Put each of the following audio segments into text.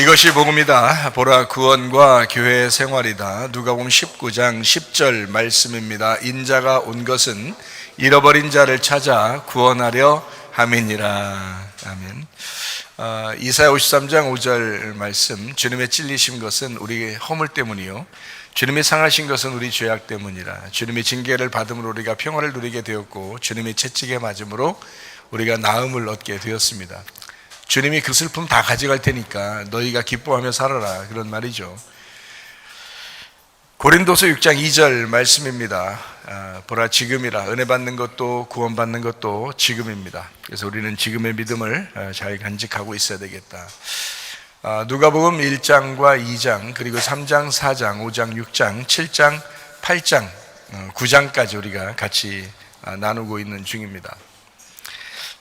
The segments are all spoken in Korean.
이것이 복음이다. 보라, 구원과 교회 생활이다. 누가복음 19장 10절 말씀입니다. 인자가 온 것은 잃어버린 자를 찾아 구원하려 함이니라. 아멘. 이사야 53장 5절 말씀. 주님의 찔리신 것은 우리 허물 때문이요, 주님이 상하신 것은 우리 죄악 때문이라. 주님이 징계를 받음으로 우리가 평화를 누리게 되었고, 주님이 채찍에 맞음으로 우리가 나음을 얻게 되었습니다. 주님이 그 슬픔 다 가져갈 테니까 너희가 기뻐하며 살아라, 그런 말이죠. 고린도서 6장 2절 말씀입니다. 보라, 지금이라. 은혜 받는 것도 구원 받는 것도 지금입니다. 그래서 우리는 지금의 믿음을 잘 간직하고 있어야 되겠다. 누가복음 1장과 2장, 그리고 3장, 4장, 5장, 6장, 7장, 8장, 9장까지 우리가 같이 나누고 있는 중입니다.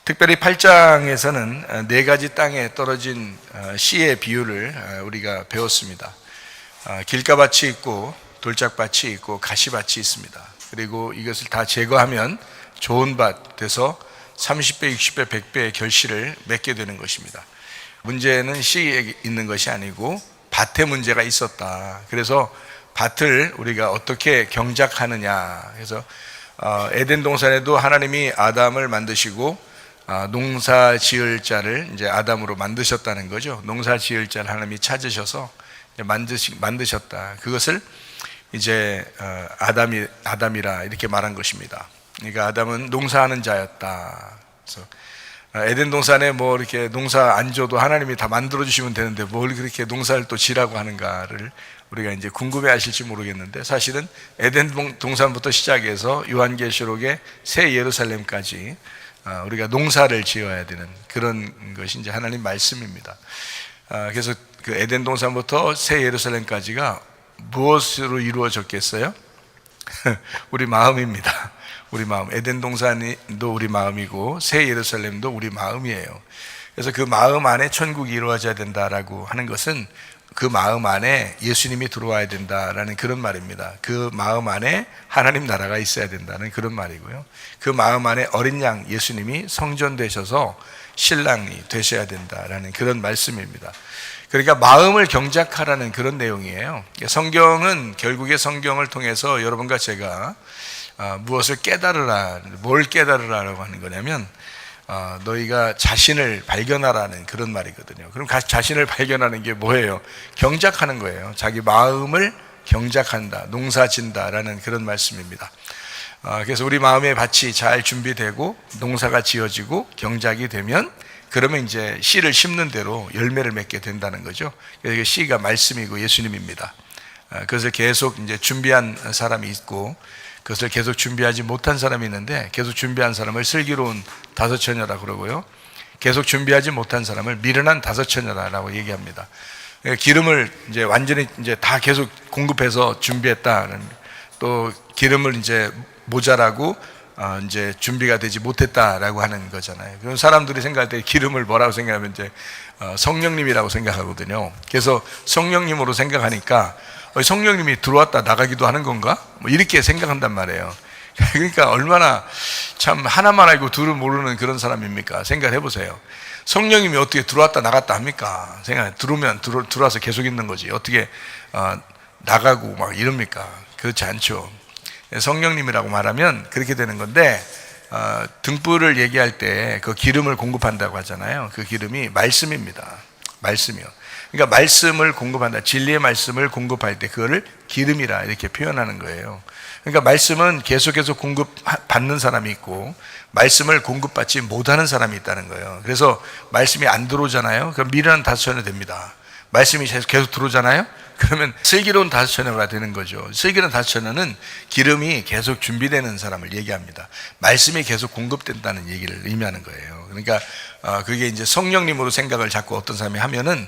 특별히 8장에서는 네 가지 땅에 떨어진 씨의 비유를 우리가 배웠습니다. 길가밭이 있고 돌짝밭이 있고 가시밭이 있습니다. 그리고 이것을 다 제거하면 좋은 밭 돼서 30배, 60배, 100배의 결실을 맺게 되는 것입니다. 문제는 씨에 있는 것이 아니고 밭에 문제가 있었다. 그래서 밭을 우리가 어떻게 경작하느냐. 그래서 에덴 동산에도 하나님이 아담을 만드시고 농사 지을 자를 이제 아담으로 만드셨다는 거죠. 농사 지을 자를 하나님이 찾으셔서 만드셨다. 그것을 이제 아담이라 이렇게 말한 것입니다. 그러니까 아담은 농사하는 자였다. 그래서 에덴 동산에 뭐 이렇게 농사 안 줘도 하나님이 다 만들어 주시면 되는데 뭘 그렇게 농사를 또 지라고 하는가를 우리가 이제 궁금해 하실지 모르겠는데, 사실은 에덴 동산부터 시작해서 요한계시록의 새 예루살렘까지 우리가 농사를 지어야 되는 그런 것이 이제 하나님 말씀입니다. 그래서 그 에덴 동산부터 새 예루살렘까지가 무엇으로 이루어졌겠어요? 우리 마음입니다. 우리 마음. 에덴 동산도 우리 마음이고 새 예루살렘도 우리 마음이에요. 그래서 그 마음 안에 천국이 이루어져야 된다라고 하는 것은 그 마음 안에 예수님이 들어와야 된다라는 그런 말입니다. 그 마음 안에 하나님 나라가 있어야 된다는 그런 말이고요. 그 마음 안에 어린 양 예수님이 성전되셔서 신랑이 되셔야 된다라는 그런 말씀입니다. 그러니까 마음을 경작하라는 그런 내용이에요. 성경은 결국에 성경을 통해서 여러분과 제가 무엇을 깨달으라, 뭘 깨달으라라고 하는 거냐면 너희가 자신을 발견하라는 그런 말이거든요. 그럼 자신을 발견하는 게 뭐예요? 경작하는 거예요. 자기 마음을 경작한다, 농사진다라는 그런 말씀입니다. 그래서 우리 마음의 밭이 잘 준비되고 농사가 지어지고 경작이 되면, 그러면 이제 씨를 심는 대로 열매를 맺게 된다는 거죠. 그래서 씨가 말씀이고 예수님입니다. 그래서 계속 이제 준비한 사람이 있고, 그것을 계속 준비하지 못한 사람이 있는데, 계속 준비한 사람을 슬기로운 다섯처녀라 그러고요, 계속 준비하지 못한 사람을 미련한 다섯처녀라고 얘기합니다. 기름을 이제 완전히 이제 다 계속 공급해서 준비했다는, 또 기름을 이제 모자라고 이제 준비가 되지 못했다라고 하는 거잖아요. 그럼 사람들이 생각할 때 기름을 뭐라고 생각하면 이제 성령님이라고 생각하거든요. 그래서 성령님으로 생각하니까 성령님이 들어왔다 나가기도 하는 건가? 뭐 이렇게 생각한단 말이에요. 그러니까 얼마나 참 하나만 알고 둘을 모르는 그런 사람입니까? 생각을 해보세요. 성령님이 어떻게 들어왔다 나갔다 합니까? 들어오면 들어와서 계속 있는 거지. 어떻게 나가고 막 이럽니까? 그렇지 않죠. 성령님이라고 말하면 그렇게 되는 건데, 등불을 얘기할 때 그 기름을 공급한다고 하잖아요. 그 기름이 말씀입니다. 말씀이요. 그러니까 말씀을 공급한다, 진리의 말씀을 공급할 때 그거를 기름이라 이렇게 표현하는 거예요. 그러니까 말씀은 계속해서 공급받는 사람이 있고 말씀을 공급받지 못하는 사람이 있다는 거예요. 그래서 말씀이 안 들어오잖아요. 그럼 미련한 다섯처녀 됩니다. 말씀이 계속 들어오잖아요. 그러면 슬기로운 다섯처녀가 되는 거죠. 슬기로운 다섯처녀는 기름이 계속 준비되는 사람을 얘기합니다. 말씀이 계속 공급된다는 얘기를 의미하는 거예요. 그러니까 그게 이제 성령님으로 생각을 자꾸 어떤 사람이 하면은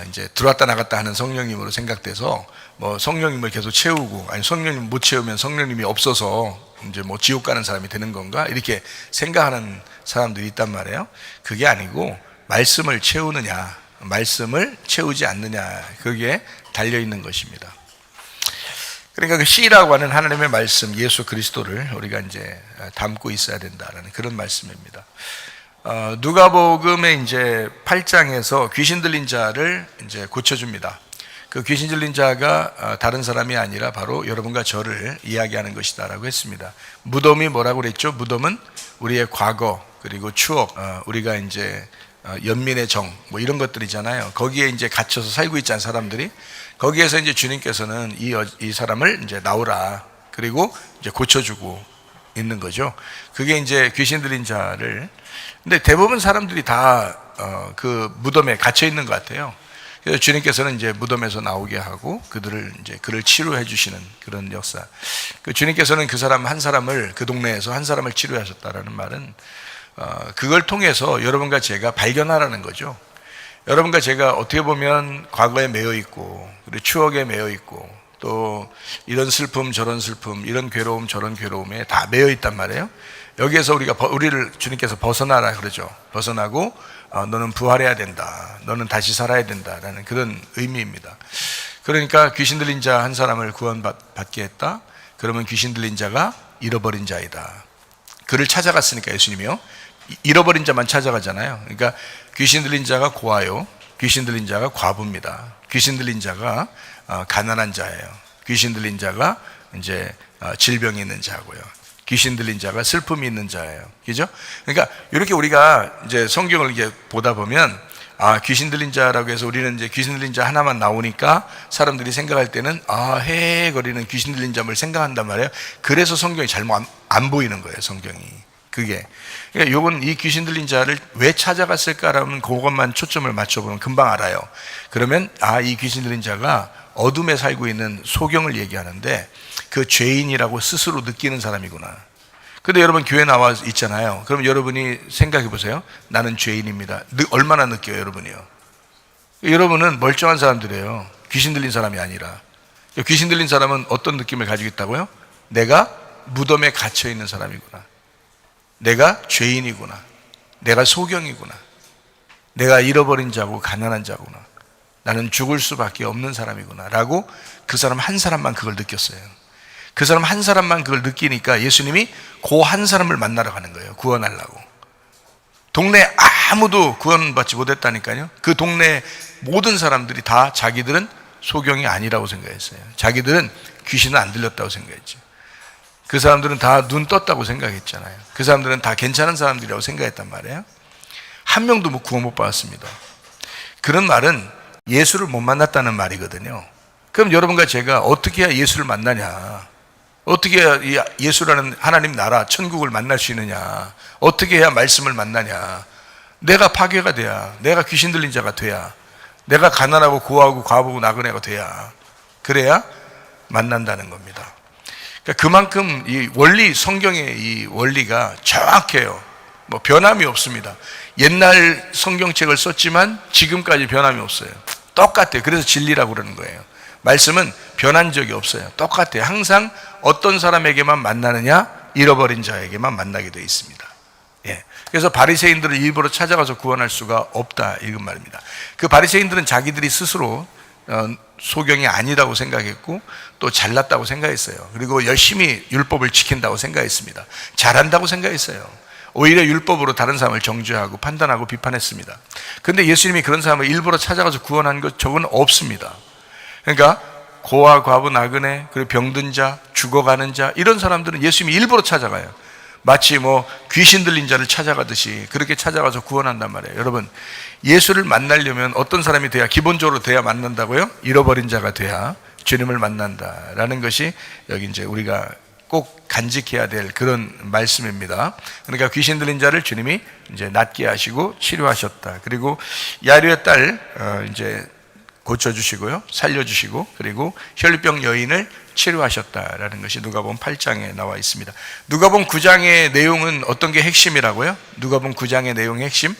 이제 들어왔다 나갔다 하는 성령님으로 생각돼서 뭐 성령님을 계속 채우고, 아니 성령님 못 채우면 성령님이 없어서 이제 뭐 지옥 가는 사람이 되는 건가, 이렇게 생각하는 사람들이 있단 말이에요. 그게 아니고 말씀을 채우느냐, 말씀을 채우지 않느냐, 그게 달려 있는 것입니다. 그러니까 그 씨라고 하는 하나님의 말씀, 예수 그리스도를 우리가 이제 담고 있어야 된다라는 그런 말씀입니다. 누가복음의 이제 8장에서 귀신 들린 자를 이제 고쳐줍니다. 그 귀신 들린 자가 다른 사람이 아니라 바로 여러분과 저를 이야기하는 것이다라고 했습니다. 무덤이 뭐라고 그랬죠? 무덤은 우리의 과거 그리고 추억, 우리가 이제 연민의 정, 뭐 이런 것들이잖아요. 거기에 이제 갇혀서 살고 있지 않은 사람들이, 거기에서 이제 주님께서는 이 사람을 이제 나오라, 그리고 이제 고쳐주고 있는 거죠. 그게 이제 귀신 들린 자를. 근데 대부분 사람들이 다 그 무덤에 갇혀 있는 것 같아요. 그래서 주님께서는 이제 무덤에서 나오게 하고 그를 치료해 주시는 그런 역사. 그 주님께서는 그 사람 한 사람을, 그 동네에서 한 사람을 치료하셨다라는 말은 그걸 통해서 여러분과 제가 발견하라는 거죠. 여러분과 제가 어떻게 보면 과거에 매여 있고, 그리고 추억에 매여 있고, 또 이런 슬픔 저런 슬픔, 이런 괴로움 저런 괴로움에 다 매여 있단 말이에요. 여기에서 우리를 주님께서 벗어나라 그러죠. 벗어나고 너는 부활해야 된다, 너는 다시 살아야 된다라는 그런 의미입니다. 그러니까 귀신 들린 자 한 사람을 구원받게 했다. 그러면 귀신 들린 자가 잃어버린 자이다. 그를 찾아갔으니까 예수님이요, 잃어버린 자만 찾아가잖아요. 그러니까 귀신 들린 자가 고아요, 귀신 들린 자가 과부입니다. 귀신 들린 자가 가난한 자예요. 귀신 들린 자가 이제 질병이 있는 자고요. 귀신 들린 자가 슬픔이 있는 자예요. 그죠? 그러니까 이렇게 우리가 이제 성경을 이제 보다 보면, 귀신 들린 자라고 해서 우리는 이제 귀신 들린 자 하나만 나오니까 사람들이 생각할 때는 헤헤거리는 귀신 들린 자를 생각한단 말이에요. 그래서 성경이 잘못 안 보이는 거예요, 성경이. 그게. 그러니까 요건 이 귀신 들린 자를 왜 찾아갔을까라면 그것만 초점을 맞춰보면 금방 알아요. 그러면 이 귀신 들린 자가 어둠에 살고 있는 소경을 얘기하는데 그 죄인이라고 스스로 느끼는 사람이구나. 근데 여러분 교회 나와 있잖아요. 그럼 여러분이 생각해 보세요. 나는 죄인입니다. 얼마나 느껴요, 여러분이요? 여러분은 멀쩡한 사람들이에요. 귀신 들린 사람이 아니라. 귀신 들린 사람은 어떤 느낌을 가지고 있다고요? 내가 무덤에 갇혀 있는 사람이구나. 내가 죄인이구나. 내가 소경이구나. 내가 잃어버린 자고 가난한 자구나. 나는 죽을 수밖에 없는 사람이구나 라고 그 사람 한 사람만 그걸 느꼈어요. 그 사람 한 사람만 그걸 느끼니까 예수님이 그 한 사람을 만나러 가는 거예요. 구원하려고. 동네 아무도 구원받지 못했다니까요. 그 동네 모든 사람들이 다 자기들은 소경이 아니라고 생각했어요. 자기들은 귀신은 안 들렸다고 생각했죠. 그 사람들은 다 눈 떴다고 생각했잖아요. 그 사람들은 다 괜찮은 사람들이라고 생각했단 말이에요. 한 명도 구원 못 받았습니다. 그런 말은 예수를 못 만났다는 말이거든요. 그럼 여러분과 제가 어떻게 해야 예수를 만나냐? 어떻게 해야 예수라는 하나님 나라, 천국을 만날 수 있느냐? 어떻게 해야 말씀을 만나냐? 내가 파괴가 돼야, 내가 귀신 들린 자가 돼야, 내가 가난하고 고아하고 과부고 나그네가 돼야, 그래야 만난다는 겁니다. 그러니까 그만큼 이 원리, 성경의 이 원리가 정확해요. 뭐 변함이 없습니다. 옛날 성경책을 썼지만 지금까지 변함이 없어요. 똑같아요. 그래서 진리라고 그러는 거예요. 말씀은 변한 적이 없어요. 똑같아요. 항상 어떤 사람에게만 만나느냐? 잃어버린 자에게만 만나게 되어 있습니다. 예. 그래서 바리새인들을 일부러 찾아가서 구원할 수가 없다, 이런 말입니다. 그 바리새인들은 자기들이 스스로 소경이 아니라고 생각했고 또 잘났다고 생각했어요. 그리고 열심히 율법을 지킨다고 생각했습니다. 잘한다고 생각했어요. 오히려 율법으로 다른 사람을 정죄하고 판단하고 비판했습니다. 그런데 예수님이 그런 사람을 일부러 찾아가서 구원한 것 저건 없습니다. 그러니까 고아, 과부, 나그네, 그리고 병든 자, 죽어가는 자, 이런 사람들은 예수님이 일부러 찾아가요. 마치 뭐 귀신 들린 자를 찾아가듯이 그렇게 찾아가서 구원한단 말이에요. 여러분, 예수를 만나려면 어떤 사람이 돼야, 기본적으로 돼야 만난다고요? 잃어버린 자가 돼야 주님을 만난다라는 것이 여기 이제 우리가 꼭 간직해야 될 그런 말씀입니다. 그러니까 귀신 들린 자를 주님이 이제 낫게 하시고 치료하셨다. 그리고 야이로의 딸 이제 고쳐주시고요, 살려주시고, 그리고 혈류병 여인을 치료하셨다라는 것이 누가복음 8장에 나와 있습니다. 누가복음 9장의 내용은 어떤 게 핵심이라고요? 누가복음 9장의 내용의 핵심?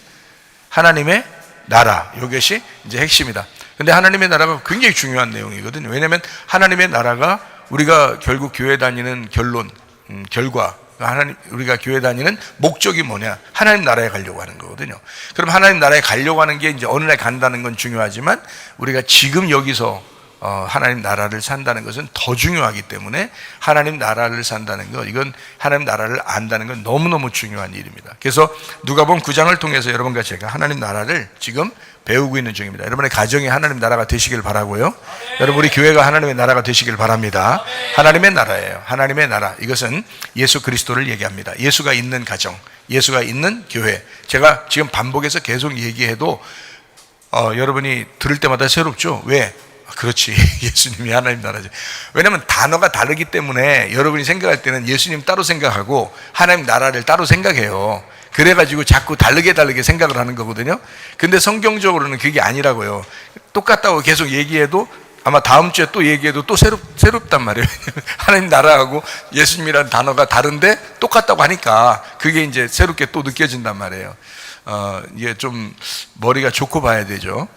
하나님의 나라, 이것이 이제 핵심이다. 근데 하나님의 나라가 굉장히 중요한 내용이거든요. 왜냐하면 하나님의 나라가 우리가 결국 교회 다니는 결과, 우리가 교회 다니는 목적이 뭐냐? 하나님 나라에 가려고 하는 거거든요. 그럼 하나님 나라에 가려고 하는 게 이제 어느 날 간다는 건 중요하지만 우리가 지금 여기서 하나님 나라를 산다는 것은 더 중요하기 때문에 하나님 나라를 산다는 것, 이건 하나님 나라를 안다는 건 너무너무 중요한 일입니다. 그래서 누가복음 9장을 통해서 여러분과 제가 하나님 나라를 지금 배우고 있는 중입니다. 여러분의 가정이 하나님 나라가 되시길 바라고요. 여러분 우리 교회가 하나님의 나라가 되시길 바랍니다. 하나님의 나라예요. 하나님의 나라, 이것은 예수 그리스도를 얘기합니다. 예수가 있는 가정, 예수가 있는 교회. 제가 지금 반복해서 계속 얘기해도 여러분이 들을 때마다 새롭죠? 왜? 그렇지, 예수님이 하나님 나라죠. 왜냐하면 단어가 다르기 때문에 여러분이 생각할 때는 예수님 따로 생각하고 하나님 나라를 따로 생각해요. 그래가지고 자꾸 다르게 생각을 하는 거거든요. 근데 성경적으로는 그게 아니라고요. 똑같다고 계속 얘기해도 아마 다음 주에 또 얘기해도 또 새롭단 말이에요. 하나님 나라하고 예수님이라는 단어가 다른데 똑같다고 하니까 그게 이제 새롭게 또 느껴진단 말이에요. 이게 좀 머리가 좋고 봐야 되죠.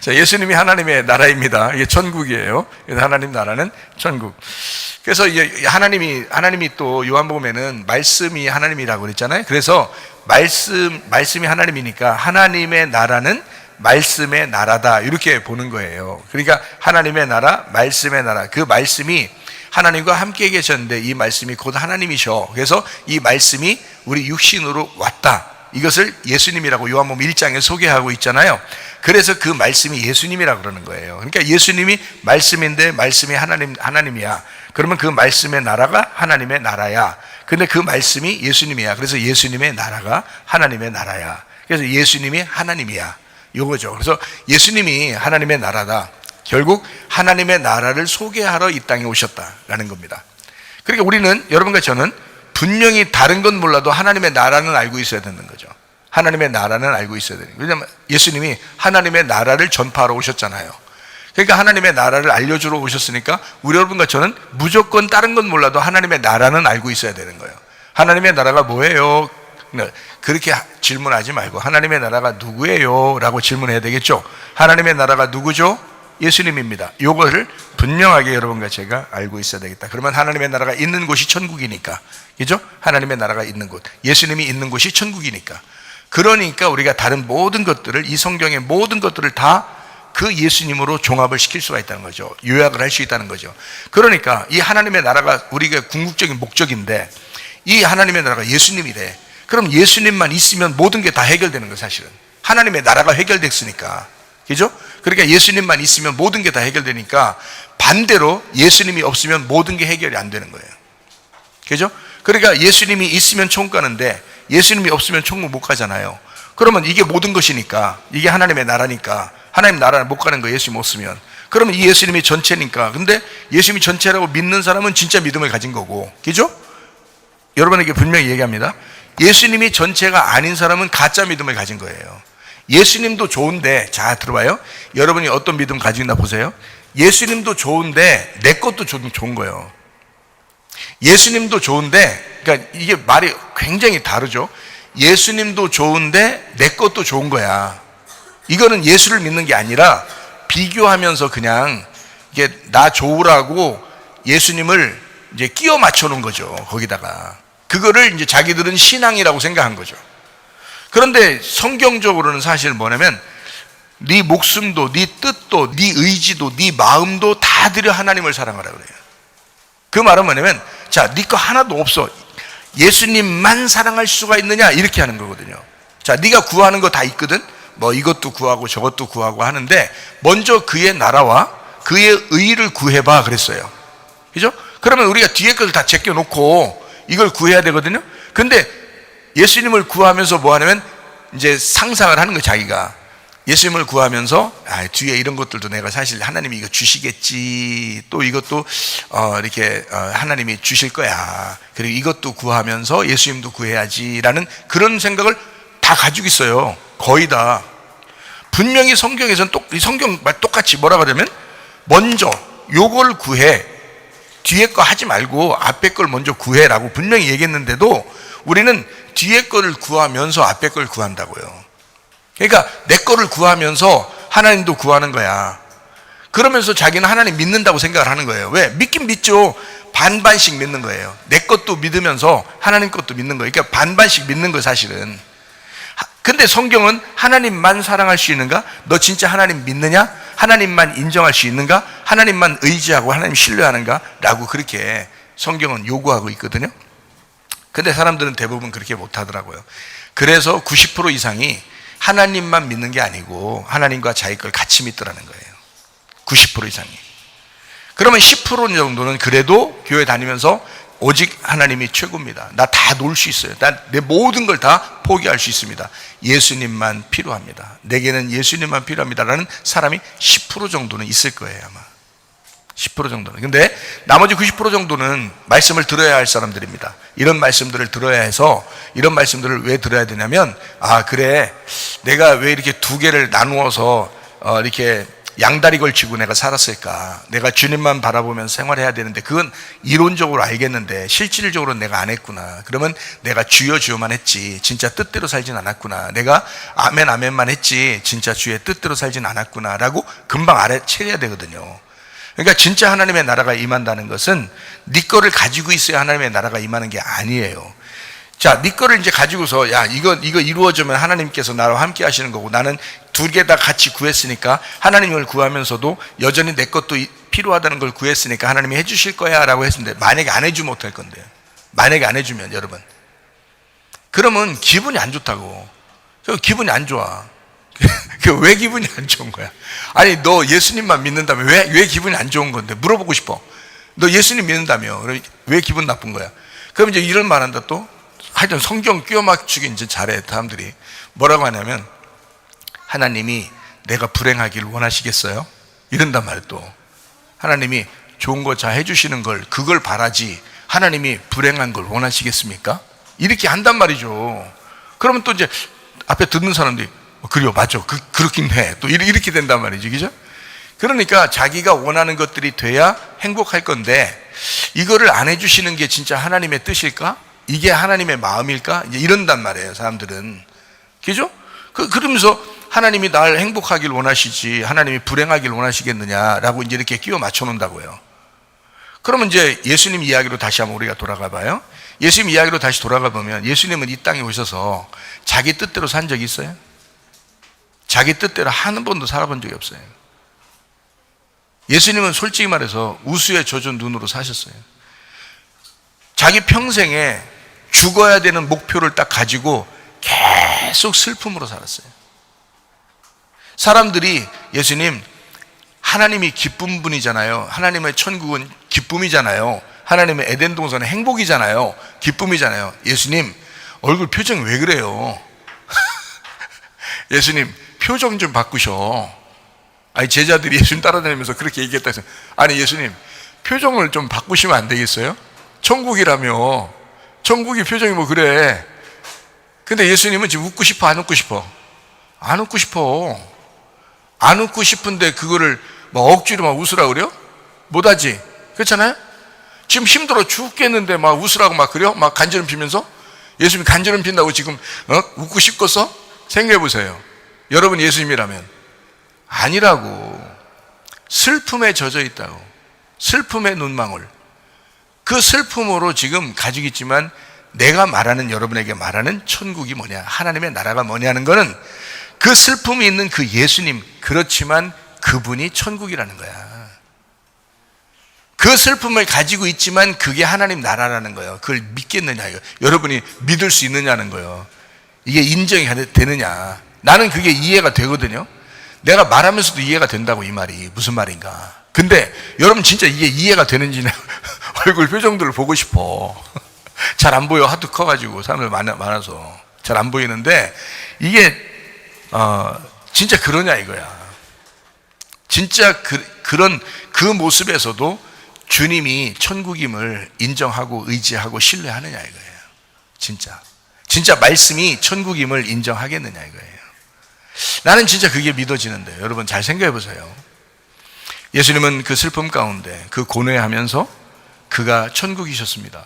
자, 예수님이 하나님의 나라입니다. 이게 천국이에요. 그래서 하나님 나라는 천국. 그래서 이제 하나님이 또 요한복음에는 말씀이 하나님이라고 그랬잖아요. 그래서 말씀이 하나님이니까 하나님의 나라는 말씀의 나라다, 이렇게 보는 거예요. 그러니까 하나님의 나라, 말씀의 나라. 그 말씀이 하나님과 함께 계셨는데 이 말씀이 곧 하나님이셔. 그래서 이 말씀이 우리 육신으로 왔다. 이것을 예수님이라고 요한복음 1장에 소개하고 있잖아요. 그래서 그 말씀이 예수님이라고 그러는 거예요. 그러니까 예수님이 말씀인데 말씀이 하나님이야. 그러면 그 말씀의 나라가 하나님의 나라야. 근데 그 말씀이 예수님이야. 그래서 예수님의 나라가 하나님의 나라야. 그래서 예수님이 하나님이야, 요거죠. 그래서 예수님이 하나님의 나라다. 결국 하나님의 나라를 소개하러 이 땅에 오셨다라는 겁니다. 그러니까 우리는, 여러분과 저는 분명히 다른 건 몰라도 하나님의 나라는 알고 있어야 되는 거죠. 하나님의 나라는 알고 있어야 되는 거예요. 왜냐하면 예수님이 하나님의 나라를 전파하러 오셨잖아요. 그러니까 하나님의 나라를 알려주러 오셨으니까 우리 여러분과 저는 무조건 다른 건 몰라도 하나님의 나라는 알고 있어야 되는 거예요. 하나님의 나라가 뭐예요? 그렇게 질문하지 말고 하나님의 나라가 누구예요? 라고 질문해야 되겠죠. 하나님의 나라가 누구죠? 예수님입니다. 요거를 분명하게 여러분과 제가 알고 있어야 되겠다. 그러면 하나님의 나라가 있는 곳이 천국이니까, 그죠? 하나님의 나라가 있는 곳, 예수님이 있는 곳이 천국이니까. 그러니까 우리가 다른 모든 것들을, 이 성경의 모든 것들을 다 그 예수님으로 종합을 시킬 수가 있다는 거죠. 요약을 할 수 있다는 거죠. 그러니까 이 하나님의 나라가 우리가 궁극적인 목적인데, 이 하나님의 나라가 예수님이래. 그럼 예수님만 있으면 모든 게 다 해결되는 거예요. 사실은 하나님의 나라가 해결됐으니까, 그죠? 그러니까 예수님만 있으면 모든 게 다 해결되니까, 반대로 예수님이 없으면 모든 게 해결이 안 되는 거예요. 그죠? 그러니까 예수님이 있으면 천국 가는데 예수님이 없으면 천국 못 가잖아요. 그러면 이게 모든 것이니까, 이게 하나님의 나라니까 하나님 나라를 못 가는 거예요. 예수님 없으면. 그러면 이 예수님이 전체니까. 근데 예수님이 전체라고 믿는 사람은 진짜 믿음을 가진 거고, 그죠? 여러분에게 분명히 얘기합니다. 예수님이 전체가 아닌 사람은 가짜 믿음을 가진 거예요. 예수님도 좋은데, 자 들어봐요. 여러분이 어떤 믿음 가지고 있나 보세요. 예수님도 좋은데 내 것도 좋은 거예요. 예수님도 좋은데, 그러니까 이게 말이 굉장히 다르죠. 예수님도 좋은데 내 것도 좋은 거야. 이거는 예수를 믿는 게 아니라 비교하면서 그냥 이게 나 좋으라고 예수님을 이제 끼워 맞춰 놓은 거죠. 거기다가 그거를 이제 자기들은 신앙이라고 생각한 거죠. 그런데 성경적으로는 사실 뭐냐면 네 목숨도, 네 뜻도, 네 의지도, 네 마음도 다 들여 하나님을 사랑하라 그래요. 그 말은 뭐냐면, 자, 네 거 하나도 없어, 예수님만 사랑할 수가 있느냐, 이렇게 하는 거거든요. 자, 네가 구하는 거 다 있거든. 뭐 이것도 구하고 저것도 구하고 하는데 먼저 그의 나라와 그의 의를 구해봐 그랬어요. 그죠? 그러면 우리가 뒤에 것을 다 제껴놓고 이걸 구해야 되거든요. 근데 예수님을 구하면서 뭐 하냐면 이제 상상을 하는 거예요. 자기가 예수님을 구하면서 뒤에 이런 것들도 내가 사실 하나님이 이거 주시겠지, 또 이것도 이렇게 하나님이 주실 거야, 그리고 이것도 구하면서 예수님도 구해야지라는 그런 생각을 다 가지고 있어요. 거의 다. 분명히 성경에서는 성경 말 똑같이 뭐라 그러면 먼저 요걸 구해, 뒤에 거 하지 말고 앞에 걸 먼저 구해라고 분명히 얘기했는데도 우리는 뒤에 거를 구하면서 앞에 걸 구한다고요. 그러니까 내 거를 구하면서 하나님도 구하는 거야. 그러면서 자기는 하나님 믿는다고 생각을 하는 거예요. 왜? 믿긴 믿죠. 반반씩 믿는 거예요. 내 것도 믿으면서 하나님 것도 믿는 거예요. 그러니까 반반씩 믿는 거예요, 사실은. 근데 성경은 하나님만 사랑할 수 있는가? 너 진짜 하나님 믿느냐? 하나님만 인정할 수 있는가? 하나님만 의지하고 하나님 신뢰하는가? 라고 그렇게 성경은 요구하고 있거든요. 근데 사람들은 대부분 그렇게 못하더라고요. 그래서 90% 이상이 하나님만 믿는 게 아니고 하나님과 자기 걸 같이 믿더라는 거예요. 90% 이상이. 그러면 10% 정도는 그래도 교회 다니면서 오직 하나님이 최고입니다. 나 다 놓을 수 있어요. 내 모든 걸 다 포기할 수 있습니다. 예수님만 필요합니다. 내게는 예수님만 필요합니다라는 사람이 10% 정도는 있을 거예요, 아마. 10% 정도는. 근데 나머지 90% 정도는 말씀을 들어야 할 사람들입니다. 이런 말씀들을 들어야 해서, 이런 말씀들을 왜 들어야 되냐면, 아, 그래. 내가 왜 이렇게 두 개를 나누어서 이렇게 양다리 걸치고 내가 살았을까? 내가 주님만 바라보면서 생활해야 되는데 그건 이론적으로 알겠는데 실질적으로는 내가 안 했구나. 그러면 내가 주여 주여만 했지 진짜 뜻대로 살진 않았구나. 내가 아멘 아멘만 했지 진짜 주의 뜻대로 살진 않았구나 라고 금방 알아채려야 되거든요. 그러니까 진짜 하나님의 나라가 임한다는 것은 네 거를 가지고 있어야 하나님의 나라가 임하는 게 아니에요. 자, 네 거를 이제 가지고서 야 이거 이루어지면 하나님께서 나와 함께 하시는 거고 나는 두 개 다 같이 구했으니까 하나님을 구하면서도 여전히 내 것도 필요하다는 걸 구했으니까 하나님이 해주실 거야 라고 했는데 만약에 안 해주면 어떡할 건데요? 만약에 안 해주면 여러분 그러면 기분이 안 좋다고. 기분이 안 좋아. 왜 기분이 안 좋은 거야? 아니 너 예수님만 믿는다며 왜 기분이 안 좋은 건데 물어보고 싶어. 너 예수님 믿는다며 왜 기분 나쁜 거야? 그럼 이제 이런 말 한다 또. 하여튼 성경 끼워 맞추기 이제 잘해 사람들이. 뭐라고 하냐면 하나님이 내가 불행하길 원하시겠어요? 이런단 말이에요. 또 하나님이 좋은 거 잘 해주시는 걸 그걸 바라지 하나님이 불행한 걸 원하시겠습니까? 이렇게 한단 말이죠. 그러면 또 이제 앞에 듣는 사람들이 그래요 맞죠 그렇긴 해 또 이렇게 된단 말이지, 그죠? 그러니까 자기가 원하는 것들이 돼야 행복할 건데 이거를 안 해주시는 게 진짜 하나님의 뜻일까? 이게 하나님의 마음일까? 이제 이런단 말이에요 사람들은. 그죠? 그러면서 하나님이 날 행복하길 원하시지 하나님이 불행하길 원하시겠느냐라고 이제 이렇게 끼워 맞춰 놓는다고요. 그러면 이제 예수님 이야기로 다시 한번 우리가 돌아가 봐요. 예수님 이야기로 다시 돌아가 보면 예수님은 이 땅에 오셔서 자기 뜻대로 산 적이 있어요? 자기 뜻대로 한 번도 살아본 적이 없어요. 예수님은 솔직히 말해서 우수에 젖은 눈으로 사셨어요. 자기 평생에 죽어야 되는 목표를 딱 가지고 계속 슬픔으로 살았어요. 사람들이 예수님 하나님이 기쁜 분이잖아요. 하나님의 천국은 기쁨이잖아요. 하나님의 에덴 동산은 행복이잖아요. 기쁨이잖아요. 예수님 얼굴 표정이 왜 그래요? 예수님 표정 좀 바꾸셔. 아니 제자들이 예수님 따라다니면서 그렇게 얘기했다 해서 아니 예수님 표정을 좀 바꾸시면 안 되겠어요? 천국이라며. 천국이 표정이 뭐 그래. 근데 예수님은 지금 웃고 싶어 안 웃고 싶어? 안 웃고 싶어. 안 웃고 싶은데 그거를 막 억지로 막 웃으라 그래요? 못하지. 그렇잖아요? 지금 힘들어 죽겠는데 막 웃으라고 막 그래요? 막 간지럼 피면서? 예수님 간지럼 핀다고 지금 웃고 싶겠어? 생각해 보세요. 여러분 예수님이라면 아니라고. 슬픔에 젖어 있다고. 슬픔의 눈망울. 그 슬픔으로 지금 가지고 있지만 내가 말하는 여러분에게 말하는 천국이 뭐냐 하나님의 나라가 뭐냐는 거는 그 슬픔이 있는 그 예수님 그렇지만 그분이 천국이라는 거야. 그 슬픔을 가지고 있지만 그게 하나님 나라라는 거예요. 그걸 믿겠느냐 이거. 여러분이 믿을 수 있느냐는 거예요. 이게 인정이 되느냐. 나는 그게 이해가 되거든요. 내가 말하면서도 이해가 된다고. 이 말이 무슨 말인가. 근데 여러분 진짜 이게 이해가 되는지는 얼굴 표정들을 보고 싶어. 잘 안 보여. 하도 커가지고 사람들 많아서 잘 안 보이는데 이게 진짜 그러냐 이거야. 진짜 그런 그 모습에서도 주님이 천국임을 인정하고 의지하고 신뢰하느냐 이거예요. 진짜 말씀이 천국임을 인정하겠느냐 이거예요. 나는 진짜 그게 믿어지는데 여러분 잘 생각해 보세요. 예수님은 그 슬픔 가운데 그 고뇌하면서 그가 천국이셨습니다.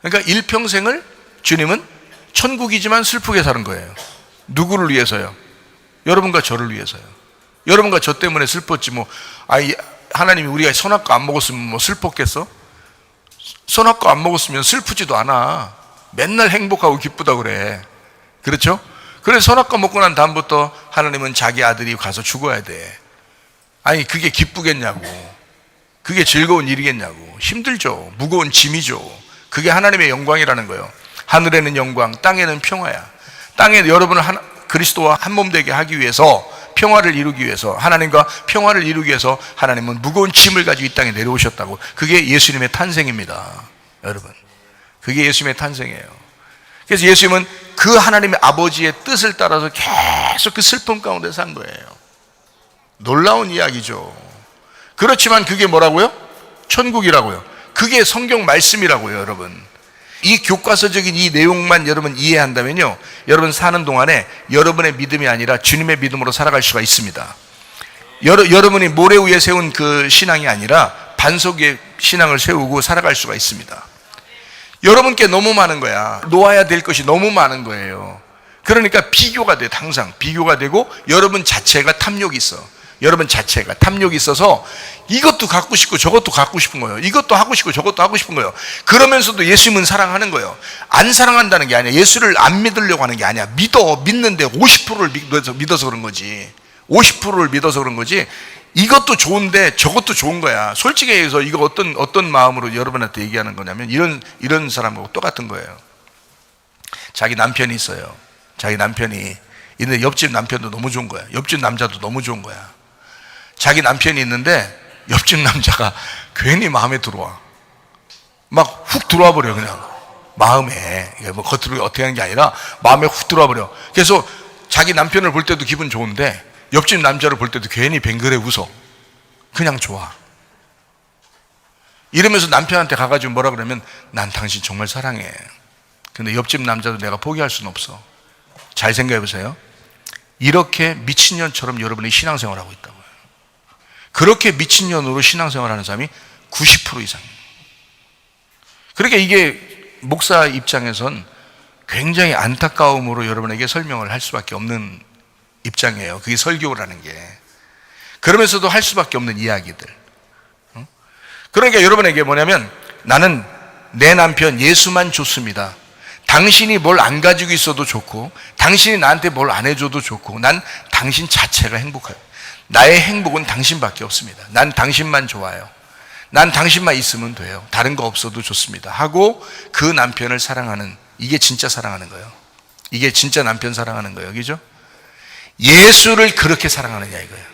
그러니까 일평생을 주님은 천국이지만 슬프게 사는 거예요. 누구를 위해서요? 여러분과 저를 위해서요. 여러분과 저 때문에 슬펐지 뭐 하나님이 우리가 선악과 안 먹었으면 뭐 슬펐겠어? 선악과 안 먹었으면 슬프지도 않아. 맨날 행복하고 기쁘다 그래. 그렇죠? 그래서 선악과 먹고 난 다음부터 하나님은 자기 아들이 가서 죽어야 돼. 아니 그게 기쁘겠냐고, 그게 즐거운 일이겠냐고. 힘들죠. 무거운 짐이죠. 그게 하나님의 영광이라는 거예요. 하늘에는 영광, 땅에는 평화야. 땅에 여러분을 그리스도와 한 몸 되게 하기 위해서, 평화를 이루기 위해서, 하나님과 평화를 이루기 위해서 하나님은 무거운 짐을 가지고 이 땅에 내려오셨다고. 그게 예수님의 탄생입니다. 여러분, 그게 예수님의 탄생이에요. 그래서 예수님은 그 하나님의 아버지의 뜻을 따라서 계속 그 슬픔 가운데 산 거예요. 놀라운 이야기죠. 그렇지만 그게 뭐라고요? 천국이라고요. 그게 성경 말씀이라고요. 여러분, 이 교과서적인 이 내용만 여러분 이해한다면요, 여러분 사는 동안에 여러분의 믿음이 아니라 주님의 믿음으로 살아갈 수가 있습니다. 여러분이 모래 위에 세운 그 신앙이 아니라 반석 위에 신앙을 세우고 살아갈 수가 있습니다. 여러분께 너무 많은 거야. 놓아야 될 것이 너무 많은 거예요. 그러니까 비교가 돼. 항상 비교가 되고, 여러분 자체가 탐욕이 있어. 여러분 자체가 탐욕이 있어서 이것도 갖고 싶고 저것도 갖고 싶은 거예요. 이것도 하고 싶고 저것도 하고 싶은 거예요. 그러면서도 예수님은 사랑하는 거예요. 안 사랑한다는 게 아니야. 예수를 안 믿으려고 하는 게 아니야. 믿는데 50%를 믿어서 그런 거지. 50%를 믿어서 그런 거지. 이것도 좋은데 저것도 좋은 거야. 솔직히 얘기해서 이거 어떤 마음으로 여러분한테 얘기하는 거냐면, 이런 사람하고 똑같은 거예요. 자기 남편이 있어요. 자기 남편이 있는데 옆집 남편도 너무 좋은 거야. 옆집 남자도 너무 좋은 거야. 자기 남편이 있는데 옆집 남자가 괜히 마음에 들어와. 막 훅 들어와 버려. 그냥 마음에, 뭐 겉으로 어떻게 하는 게 아니라 마음에 훅 들어와 버려. 그래서 자기 남편을 볼 때도 기분 좋은데 옆집 남자를 볼 때도 괜히 뱅그레 웃어. 그냥 좋아. 이러면서 남편한테 가가지고 뭐라 그러면, 난 당신 정말 사랑해. 근데 옆집 남자도 내가 포기할 수는 없어. 잘 생각해 보세요. 이렇게 미친년처럼 여러분이 신앙생활을 하고 있다고요. 그렇게 미친년으로 신앙생활을 하는 사람이 90% 이상입니다. 그러니까 이게 목사 입장에선 굉장히 안타까움으로 여러분에게 설명을 할 수밖에 없는 입장이에요. 그게 설교라는 게. 그러면서도 할 수밖에 없는 이야기들. 그러니까 여러분에게 뭐냐면, 나는 내 남편 예수만 좋습니다. 당신이 뭘 안 가지고 있어도 좋고, 당신이 나한테 뭘 안 해줘도 좋고, 난 당신 자체가 행복해요. 나의 행복은 당신밖에 없습니다. 난 당신만 좋아요. 난 당신만 있으면 돼요. 다른 거 없어도 좋습니다 하고 그 남편을 사랑하는, 이게 진짜 사랑하는 거예요. 이게 진짜 남편 사랑하는 거예요. 그죠? 예수를 그렇게 사랑하느냐 이거예요.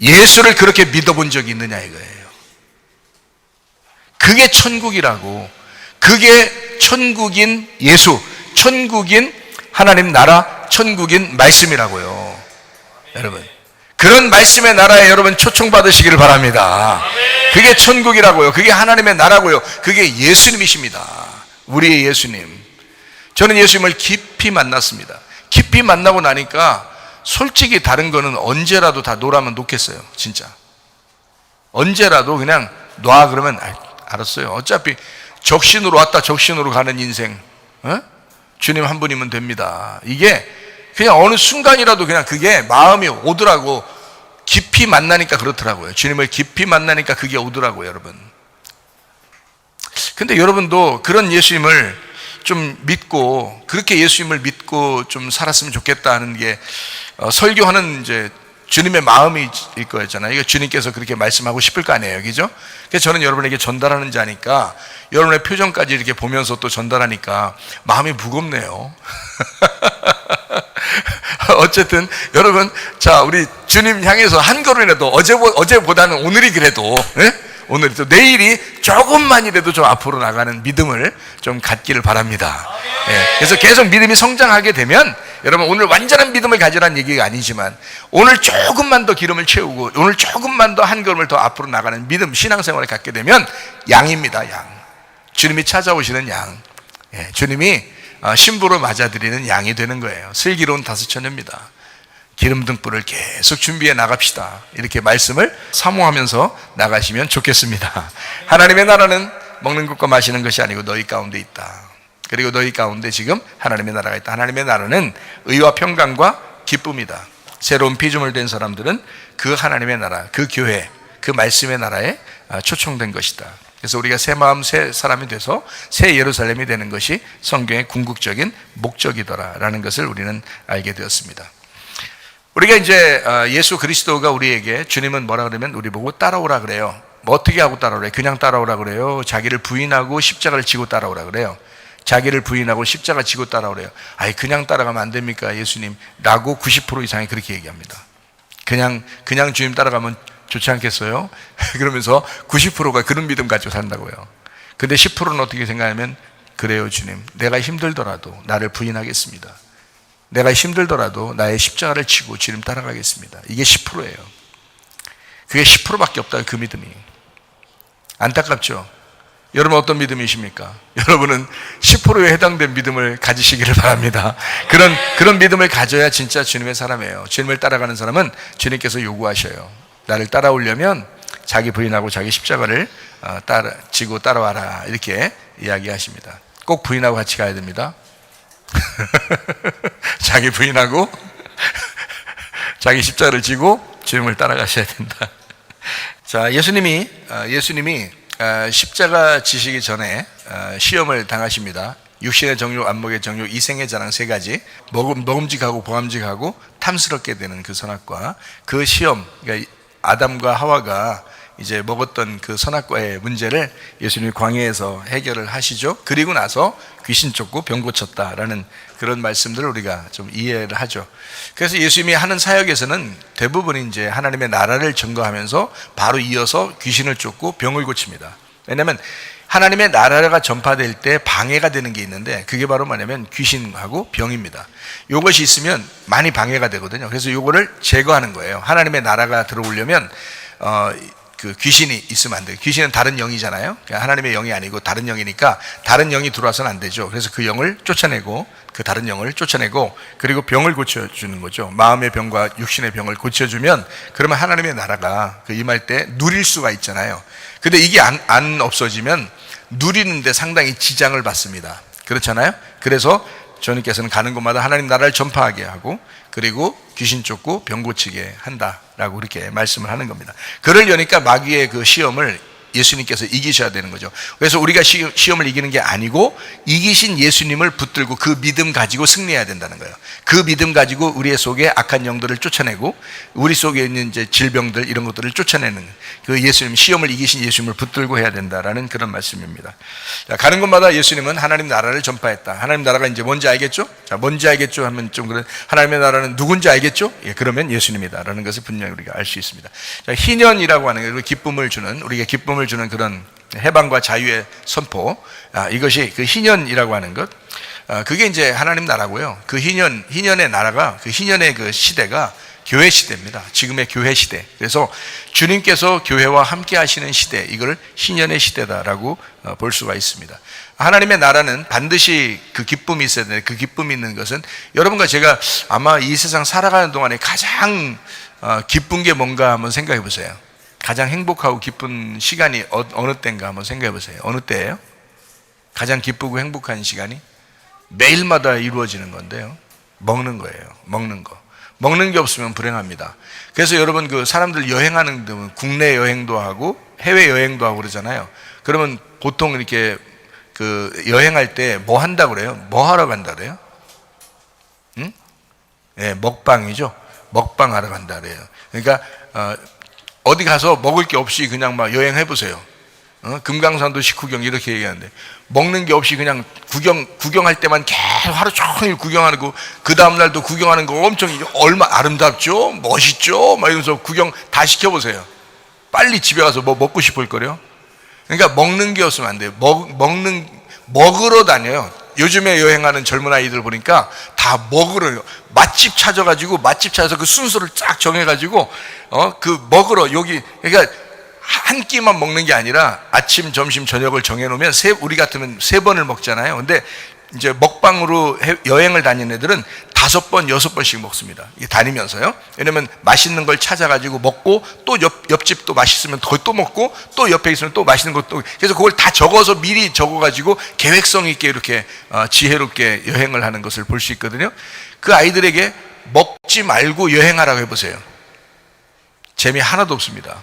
예수를 그렇게 믿어본 적이 있느냐 이거예요. 그게 천국이라고. 그게 천국인 예수, 천국인 하나님 나라, 천국인 말씀이라고요. 여러분, 그런 말씀의 나라에 여러분 초청받으시기를 바랍니다. 그게 천국이라고요. 그게 하나님의 나라고요. 그게 예수님이십니다. 우리의 예수님. 저는 예수님을 깊이 만났습니다. 깊이 만나고 나니까 솔직히 다른 거는 언제라도 다 놓으라면 놓겠어요. 진짜 언제라도 그냥 놔 그러면 알았어요. 어차피 적신으로 왔다 적신으로 가는 인생, 주님 한 분이면 됩니다. 이게 그냥 어느 순간이라도 그냥 그게 마음이 오더라고. 깊이 만나니까 그렇더라고요. 주님을 깊이 만나니까 그게 오더라고요. 여러분, 근데 여러분도 그런 예수님을 좀 믿고, 그렇게 예수님을 믿고 좀 살았으면 좋겠다 하는 게 설교하는 이제 주님의 마음일 거였잖아요. 이거 주님께서 그렇게 말씀하고 싶을 거 아니에요. 그죠? 그래서 저는 여러분에게 전달하는 자니까 여러분의 표정까지 이렇게 보면서 또 전달하니까 마음이 무겁네요. 어쨌든 여러분, 자, 우리 주님 향해서 한 걸음이라도 어제보다는 오늘이 그래도, 오늘이 또 내일이 조금만이라도 좀 앞으로 나가는 믿음을 좀 갖기를 바랍니다. 그래서 계속 믿음이 성장하게 되면, 여러분 오늘 완전한 믿음을 가지라는 얘기가 아니지만 오늘 조금만 더 기름을 채우고 오늘 조금만 더 한 걸음을 더 앞으로 나가는 믿음, 신앙생활을 갖게 되면 양입니다. 양. 주님이 찾아오시는 양. 주님이 신부로 맞아들이는 양이 되는 거예요. 슬기로운 다섯처녀입니다. 기름 등불을 계속 준비해 나갑시다. 이렇게 말씀을 사모하면서 나가시면 좋겠습니다. 하나님의 나라는 먹는 것과 마시는 것이 아니고 너희 가운데 있다. 그리고 너희 가운데 지금 하나님의 나라가 있다. 하나님의 나라는 의와 평강과 기쁨이다. 새로운 피조물 된 사람들은 그 하나님의 나라, 그 교회, 그 말씀의 나라에 초청된 것이다. 그래서 우리가 새 마음 새 사람이 돼서 새 예루살렘이 되는 것이 성경의 궁극적인 목적이더라라는 것을 우리는 알게 되었습니다. 우리가 이제 예수 그리스도가 우리에게, 주님은 뭐라 그러면 우리 보고 따라오라 그래요. 뭐 어떻게 하고 따라오래? 그냥 따라오라 그래요? 자기를 부인하고 십자가를 지고 따라오라 그래요? 자기를 부인하고 십자가 지고 따라오래요. 아이, 그냥 따라가면 안 됩니까, 예수님? 라고 90% 이상이 그렇게 얘기합니다. 그냥 주님 따라가면 좋지 않겠어요? 그러면서 90%가 그런 믿음 가지고 산다고요. 근데 10%는 어떻게 생각하면, 그래요 주님, 내가 힘들더라도 나를 부인하겠습니다. 내가 힘들더라도 나의 십자가를 지고 주님 따라가겠습니다. 이게 10%예요. 그게 10%밖에 없다, 그 믿음이. 안타깝죠? 여러분 어떤 믿음이십니까? 여러분은 10%에 해당된 믿음을 가지시기를 바랍니다. 그런 믿음을 가져야 진짜 주님의 사람이에요. 주님을 따라가는 사람은 주님께서 요구하셔요. 나를 따라오려면 자기 부인하고 자기 십자가를 지고 따라와라, 이렇게 이야기하십니다. 꼭 부인하고 같이 가야 됩니다. 자기 부인하고 자기 십자가를 지고 주님을 따라가셔야 된다. 자, 예수님이 십자가 지시기 전에 시험을 당하십니다. 육신의 정욕, 안목의 정욕, 이생의 자랑 세 가지, 먹음직하고 보암직하고 탐스럽게 되는 그 선악과, 그 시험, 그러니까 아담과 하와가 이제 먹었던 그 선악과의 문제를 예수님이 광야에서 해결을 하시죠. 그리고 나서 귀신 쫓고 병 고쳤다라는 그런 말씀들을 우리가 좀 이해를 하죠. 그래서 예수님이 하는 사역에서는 대부분 이제 하나님의 나라를 증거하면서 바로 이어서 귀신을 쫓고 병을 고칩니다. 왜냐하면 하나님의 나라가 전파될 때 방해가 되는 게 있는데, 그게 바로 뭐냐면 귀신하고 병입니다. 이것이 있으면 많이 방해가 되거든요. 그래서 이거를 제거하는 거예요. 하나님의 나라가 들어오려면 그 귀신이 있으면 안 돼요. 귀신은 다른 영이잖아요. 그러니까 하나님의 영이 아니고 다른 영이니까 다른 영이 들어와서는 안 되죠. 그래서 그 영을 쫓아내고, 그 다른 영을 쫓아내고, 그리고 병을 고쳐주는 거죠. 마음의 병과 육신의 병을 고쳐주면, 그러면 하나님의 나라가 임할 때 누릴 수가 있잖아요. 근데 이게 안 없어지면 누리는데 상당히 지장을 받습니다. 그렇잖아요. 그래서 주님께서는 가는 곳마다 하나님 나라를 전파하게 하고, 그리고 귀신 쫓고 병 고치게 한다라고 이렇게 말씀을 하는 겁니다. 그러려니까 마귀의 그 시험을 예수님께서 이기셔야 되는 거죠. 그래서 우리가 시험을 이기는 게 아니고 이기신 예수님을 붙들고 그 믿음 가지고 승리해야 된다는 거예요. 그 믿음 가지고 우리 속에 악한 영들을 쫓아내고, 우리 속에 있는 이제 질병들, 이런 것들을 쫓아내는 그 예수님, 시험을 이기신 예수님을 붙들고 해야 된다라는 그런 말씀입니다. 자, 가는 곳마다 예수님은 하나님 나라를 전파했다. 하나님 나라가 이제 뭔지 알겠죠? 자, 뭔지 알겠죠? 하면 좀 그런, 하나님의 나라는 누군지 알겠죠? 예, 그러면 예수님이다라는 것을 분명히 우리가 알 수 있습니다. 자, 희년이라고 하는 게 기쁨을 주는, 우리에게 기쁨을 주는 그런 해방과 자유의 선포, 이것이 그 희년이라고 하는 것, 그게 이제 하나님 나라고요. 그 희년의 나라가, 그 희년의 그 시대가 교회 시대입니다. 지금의 교회 시대. 그래서 주님께서 교회와 함께 하시는 시대, 이걸 희년의 시대다라고 볼 수가 있습니다. 하나님의 나라는 반드시 그 기쁨이 있어야 되는데, 그 기쁨이 있는 것은, 여러분과 제가 아마 이 세상 살아가는 동안에 가장 기쁜 게 뭔가 한번 생각해 보세요. 가장 행복하고 기쁜 시간이 어느 때인가 한번 생각해 보세요. 어느 때예요? 가장 기쁘고 행복한 시간이 매일마다 이루어지는 건데요, 먹는 거예요. 먹는 거. 먹는 게 없으면 불행합니다. 그래서 여러분, 그 사람들 여행하는 데는 국내 여행도 하고 해외 여행도 하고 그러잖아요. 그러면 보통 이렇게 그 여행할 때 뭐 한다 그래요? 뭐 하러 간다 그래요? 응? 네, 먹방이죠. 먹방하러 간다 그래요. 그러니까 어디 가서 먹을 게 없이 그냥 막 여행해 보세요. 금강산도 식후경 이렇게 얘기하는데, 먹는 게 없이 그냥 구경할 때만 계속 하루 종일 구경하고, 그 다음날도 구경하는 거 엄청, 얼마 아름답죠? 멋있죠? 막 이러면서 구경 다 시켜보세요. 빨리 집에 가서 뭐 먹고 싶을 거요. 그러니까 먹는 게 없으면 안 돼요. 먹으러 다녀요. 요즘에 여행하는 젊은 아이들 보니까 다 먹으러요. 맛집 찾아서 그 순서를 쫙 정해가지고, 그 먹으러, 여기, 그러니까 한 끼만 먹는 게 아니라 아침, 점심, 저녁을 정해놓으면 우리 같으면 3번을 먹잖아요. 근데 이제 먹방으로 여행을 다니는 애들은 5번, 6번씩 먹습니다. 이게 다니면서요. 왜냐면 맛있는 걸 찾아가지고 먹고, 또 옆집도 맛있으면 또 먹고, 또 옆에 있으면 또 맛있는 것도, 그래서 그걸 다 적어서 미리 적어가지고 계획성 있게 이렇게 지혜롭게 여행을 하는 것을 볼 수 있거든요. 그 아이들에게 먹지 말고 여행하라고 해보세요. 재미 하나도 없습니다.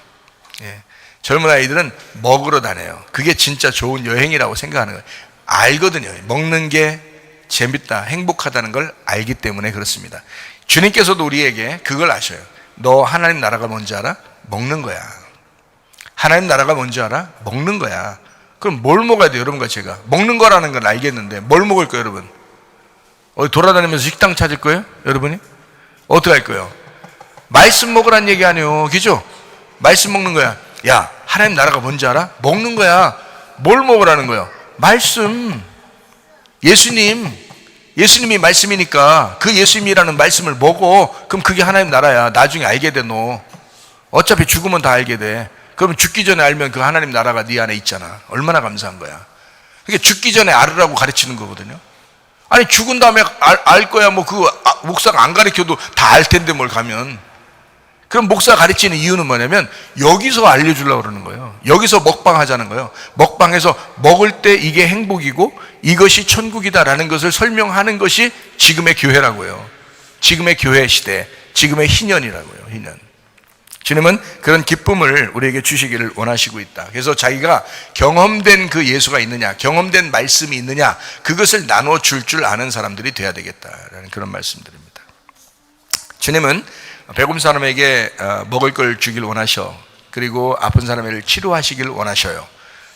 예. 젊은 아이들은 먹으러 다녀요. 그게 진짜 좋은 여행이라고 생각하는 거예요. 알거든요. 먹는 게 재밌다, 행복하다는 걸 알기 때문에 그렇습니다. 주님께서도 우리에게 그걸 아셔요. 너 하나님 나라가 뭔지 알아? 먹는 거야. 하나님 나라가 뭔지 알아? 먹는 거야. 그럼 뭘 먹어야 돼요? 여러분과 제가 먹는 거라는 건 알겠는데 뭘 먹을 거예요? 여러분 어디 돌아다니면서 식당 찾을 거예요? 여러분이? 어떻게 할 거예요? 말씀 먹으란 얘기 아니에요, 그죠? 말씀 먹는 거야. 야, 하나님 나라가 뭔지 알아? 먹는 거야. 뭘 먹으라는 거예요? 말씀. 예수님이 말씀이니까 그 예수님이라는 말씀을 먹어. 그럼 그게 하나님 나라야. 나중에 알게 돼. 너 어차피 죽으면 다 알게 돼. 그러면 죽기 전에 알면 그 하나님 나라가 네 안에 있잖아. 얼마나 감사한 거야. 그게 죽기 전에 알으라고 가르치는 거거든요. 아니 죽은 다음에 알 거야. 뭐 그 목사가 안 가르쳐도 다 알 텐데 뭘 가면. 그럼 목사가 가르치는 이유는 뭐냐면 여기서 알려주려고 그러는 거예요. 여기서 먹방하자는 거예요. 먹방해서 먹을 때 이게 행복이고 이것이 천국이다라는 것을 설명하는 것이 지금의 교회라고요. 지금의 교회 시대, 지금의 희년이라고요. 희년. 주님은 그런 기쁨을 우리에게 주시기를 원하시고 있다. 그래서 자기가 경험된 그 예수가 있느냐, 경험된 말씀이 있느냐, 그것을 나눠 줄 아는 사람들이 돼야 되겠다라는 그런 말씀드립니다. 주님은 배고픈 사람에게 먹을 걸 주길 원하셔. 그리고 아픈 사람을 치료하시길 원하셔요.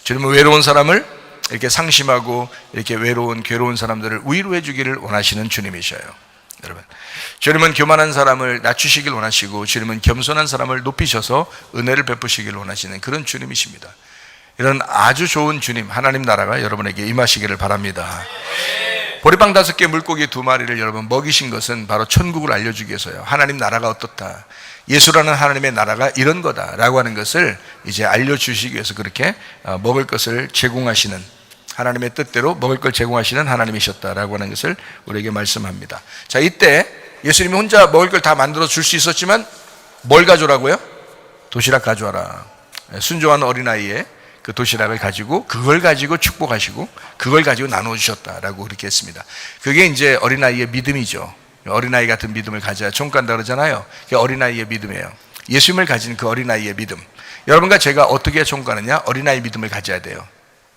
주님은 외로운 사람을 이렇게 상심하고 이렇게 외로운 괴로운 사람들을 위로해 주기를 원하시는 주님이셔요. 여러분, 주님은 교만한 사람을 낮추시길 원하시고 주님은 겸손한 사람을 높이셔서 은혜를 베푸시길 원하시는 그런 주님이십니다. 이런 아주 좋은 주님, 하나님 나라가 여러분에게 임하시기를 바랍니다. 보리빵 5개, 물고기 2마리를 여러분 먹이신 것은 바로 천국을 알려주기 위해서요. 하나님 나라가 어떻다, 예수라는 하나님의 나라가 이런 거다라고 하는 것을 이제 알려주시기 위해서 그렇게 먹을 것을 제공하시는, 하나님의 뜻대로 먹을 걸 제공하시는 하나님이셨다라고 하는 것을 우리에게 말씀합니다. 자, 이때 예수님이 혼자 먹을 걸 다 만들어 줄 수 있었지만 뭘 가져오라고요? 도시락 가져와라. 순종한 어린아이의 그 도시락을 가지고 그걸 가지고 축복하시고 그걸 가지고 나눠 주셨다라고 그렇게 했습니다. 그게 이제 어린아이의 믿음이죠. 어린아이 같은 믿음을 가져야 총간다 그러잖아요. 그게 어린아이의 믿음이에요. 예수님을 가진 그 어린아이의 믿음. 여러분과 제가 어떻게 총가느냐? 어린아이 믿음을 가져야 돼요.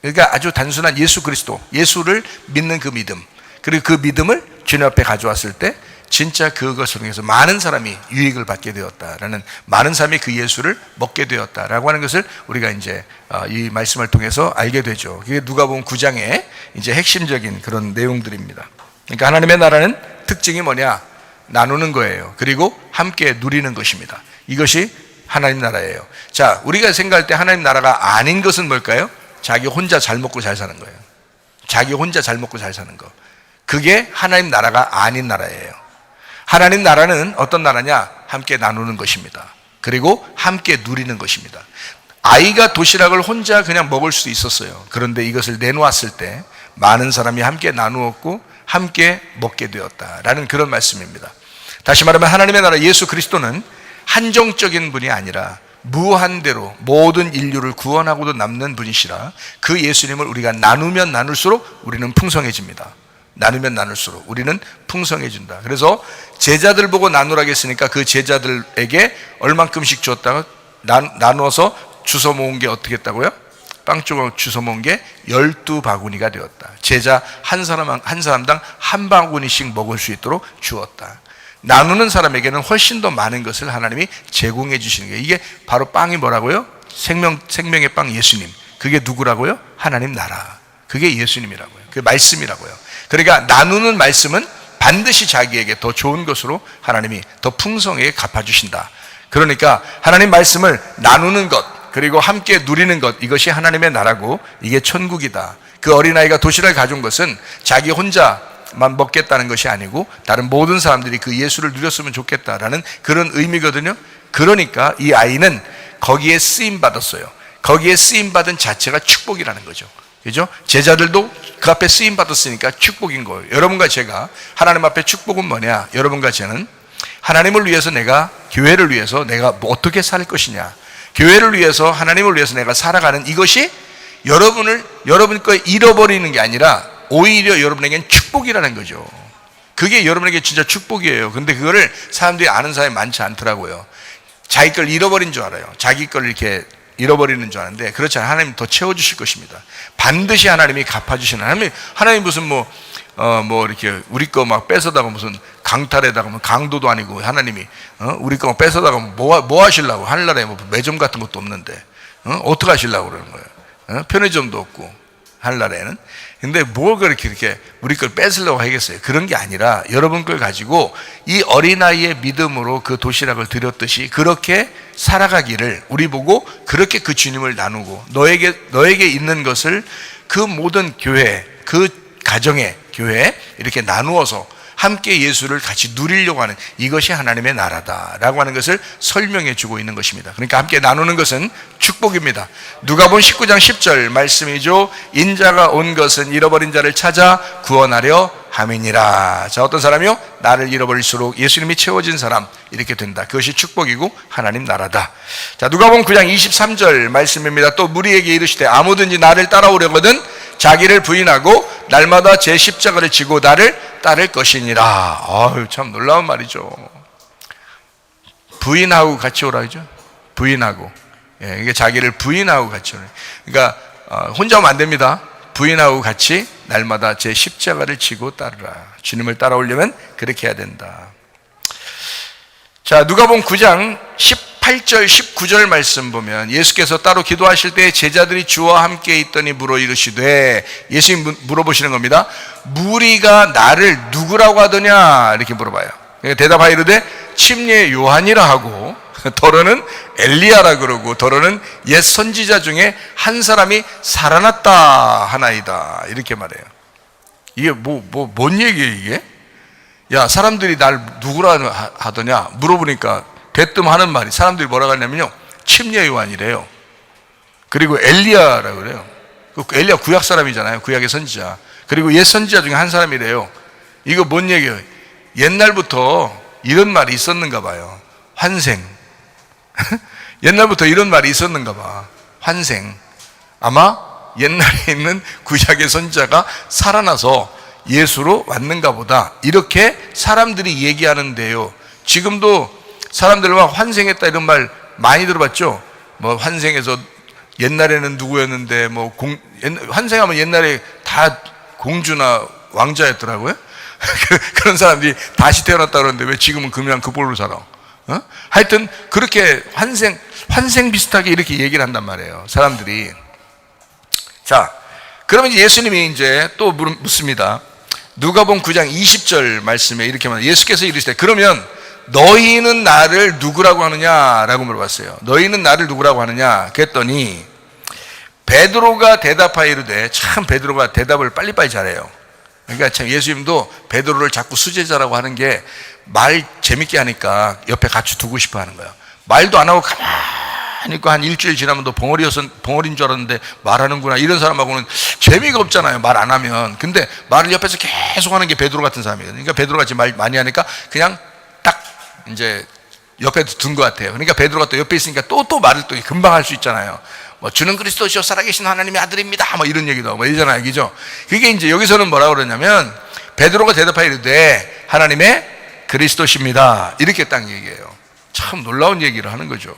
그러니까 아주 단순한 예수 그리스도, 예수를 믿는 그 믿음, 그리고 그 믿음을 주님 앞에 가져왔을 때 진짜 그것을 통해서 많은 사람이 유익을 받게 되었다라는, 많은 사람이 그 예수를 먹게 되었다라고 하는 것을 우리가 이제 이 말씀을 통해서 알게 되죠. 그게 누가복음 9장의 이제 핵심적인 그런 내용들입니다. 그러니까 하나님의 나라는 특징이 뭐냐? 나누는 거예요. 그리고 함께 누리는 것입니다. 이것이 하나님 나라예요. 자, 우리가 생각할 때 하나님 나라가 아닌 것은 뭘까요? 자기 혼자 잘 먹고 잘 사는 거예요. 자기 혼자 잘 먹고 잘 사는 거. 그게 하나님 나라가 아닌 나라예요. 하나님 나라는 어떤 나라냐? 함께 나누는 것입니다. 그리고 함께 누리는 것입니다. 아이가 도시락을 혼자 그냥 먹을 수 있었어요. 그런데 이것을 내놓았을 때 많은 사람이 함께 나누었고 함께 먹게 되었다라는 그런 말씀입니다. 다시 말하면 하나님의 나라 예수 그리스도는 한정적인 분이 아니라 무한대로 모든 인류를 구원하고도 남는 분이시라 그 예수님을 우리가 나누면 나눌수록 우리는 풍성해집니다. 나누면 나눌수록 우리는 풍성해진다. 그래서 제자들 보고 나누라고 했으니까 그 제자들에게 얼만큼씩 줬다가 나눠서 주워 모은 게 어떻게 했다고요? 빵 조각 주워 모은 게 12바구니가 되었다. 제자 한 사람당 한 바구니씩 먹을 수 있도록 주었다. 나누는 사람에게는 훨씬 더 많은 것을 하나님이 제공해 주시는 거예요. 이게 바로 빵이 뭐라고요? 생명의 빵 예수님. 그게 누구라고요? 하나님 나라. 그게 예수님이라고요. 그게 말씀이라고요. 그러니까 나누는 말씀은 반드시 자기에게 더 좋은 것으로 하나님이 더 풍성하게 갚아주신다. 그러니까 하나님 말씀을 나누는 것, 그리고 함께 누리는 것, 이것이 하나님의 나라고 이게 천국이다. 그 어린아이가 도시락을 가져온 것은 자기 혼자만 먹겠다는 것이 아니고 다른 모든 사람들이 그 예수를 누렸으면 좋겠다라는 그런 의미거든요. 그러니까 이 아이는 거기에 쓰임 받았어요. 거기에 쓰임 받은 자체가 축복이라는 거죠. 그죠? 제자들도 그 앞에 쓰임 받았으니까 축복인 거예요. 여러분과 제가 하나님 앞에 축복은 뭐냐? 여러분과 저는 하나님을 위해서 내가, 교회를 위해서 내가 어떻게 살 것이냐, 교회를 위해서, 하나님을 위해서 내가 살아가는 이것이 여러분 거 잃어버리는 게 아니라 오히려 여러분에겐 축복이라는 거죠. 그게 여러분에게 진짜 축복이에요. 근데 그거를 사람들이 아는 사람이 많지 않더라고요. 자기 걸 잃어버린 줄 알아요. 자기 걸 이렇게 잃어버리는 줄 아는데 그렇지 않아요. 하나님 더 채워주실 것입니다. 반드시 하나님이 갚아주시는, 하나님 무슨 뭐 이렇게 우리 거 막 뺏어다가 무슨 강탈에다가 뭐 강도도 아니고 하나님이 우리 거 막 뺏어다가 뭐 하시려고? 하늘나라에 뭐 매점 같은 것도 없는데 어떻게 하시려고 그러는 거예요? 편의점도 없고 하늘나라에는. 근데 뭘 그렇게 이렇게 우리 걸 뺏으려고 하겠어요? 그런 게 아니라 여러분 걸 가지고 이 어린아이의 믿음으로 그 도시락을 드렸듯이 그렇게 살아가기를 우리 보고 그렇게 그 주님을 나누고 너에게 있는 것을 그 모든 교회, 그 가정의 교회 이렇게 나누어서 함께 예수를 같이 누리려고 하는 이것이 하나님의 나라다라고 하는 것을 설명해 주고 있는 것입니다. 그러니까 함께 나누는 것은 축복입니다. 누가복음 19장 10절 말씀이죠. 인자가 온 것은 잃어버린 자를 찾아 구원하려 함이니라. 자, 어떤 사람이요? 나를 잃어버릴수록 예수님이 채워진 사람, 이렇게 된다. 그것이 축복이고 하나님 나라다. 자, 누가복음 9장 23절 말씀입니다. 또 무리에게 이르시되 아무든지 나를 따라오려거든 자기를 부인하고 날마다 제 십자가를 지고 나를 따를 것이니라. 아유, 참 놀라운 말이죠. 부인하고 같이 오라 그러죠. 부인하고. 예, 이게 자기를 부인하고 같이 오라. 그러니까 혼자 오면 안 됩니다. 부인하고 같이 날마다 제 십자가를 지고 따르라. 주님을 따라오려면 그렇게 해야 된다. 자, 누가복음 9장 18절 19절 말씀 보면 예수께서 따로 기도하실 때 제자들이 주와 함께 있더니 물어 이르시되, 예수님 물어보시는 겁니다. 무리가 나를 누구라고 하더냐 이렇게 물어봐요. 대답하여 이르되 침례 요한이라 하고 더러는 엘리야라 그러고 더러는 옛 선지자 중에 한 사람이 살아났다 하나이다 이렇게 말해요. 이게 뭔 얘기예요 이게? 야, 사람들이 날 누구라 하더냐 물어보니까 대뜸 하는 말이, 사람들이 뭐라고 하냐면요, 침례 요한이래요. 그리고 엘리야라고 그래요. 엘리야 구약 사람이잖아요. 구약의 선지자. 그리고 옛 선지자 중에 한 사람이래요. 이거 뭔 얘기예요? 옛날부터 이런 말이 있었는가 봐요. 환생. 옛날부터 이런 말이 있었는가 봐. 환생. 아마 옛날에 있는 구약의 선지자가 살아나서 예수로 왔는가 보다, 이렇게 사람들이 얘기하는데요. 지금도 사람들 막 환생했다 이런 말 많이 들어봤죠? 뭐 환생해서 옛날에는 누구였는데 환생하면 옛날에 다 공주나 왕자였더라고요. 그런 사람들이 다시 태어났다 그러는데 왜 지금은 그냥 그 꼴로 살아? 하여튼 그렇게 환생 비슷하게 이렇게 얘기를 한단 말이에요, 사람들이. 자, 그러면 이제 예수님이 이제 또 묻습니다. 누가복음 9장 20절 말씀에 이렇게 말해요. 예수께서 이르시되 그러면 너희는 나를 누구라고 하느냐라고 물어봤어요. 너희는 나를 누구라고 하느냐 그랬더니 베드로가 대답하여 이르되, 참 베드로가 대답을 빨리빨리 잘해요. 그러니까 참 예수님도 베드로를 자꾸 수제자라고 하는 게 말 재밌게 하니까 옆에 같이 두고 싶어 하는 거예요. 말도 안 하고 가만히 있고 한 일주일 지나면 또 벙어리인 줄 알았는데 말하는구나, 이런 사람하고는 재미가 없잖아요, 말 안 하면. 근데 말을 옆에서 계속 하는 게 베드로 같은 사람이에요. 그러니까 베드로같이 말 많이 하니까 그냥 딱 이제 옆에 둔 것 같아요. 그러니까 베드로가 또 옆에 있으니까 또 말을 또 금방 할 수 있잖아요. 뭐 주는 그리스도시요 살아계신 하나님의 아들입니다, 뭐 이런 얘기도 하고 뭐 이러잖아요, 그죠? 그게 이제 여기서는 뭐라고 그러냐면 베드로가 대답하여 이르되 하나님의 그리스도십니다, 이렇게 딱 얘기해요. 참 놀라운 얘기를 하는 거죠.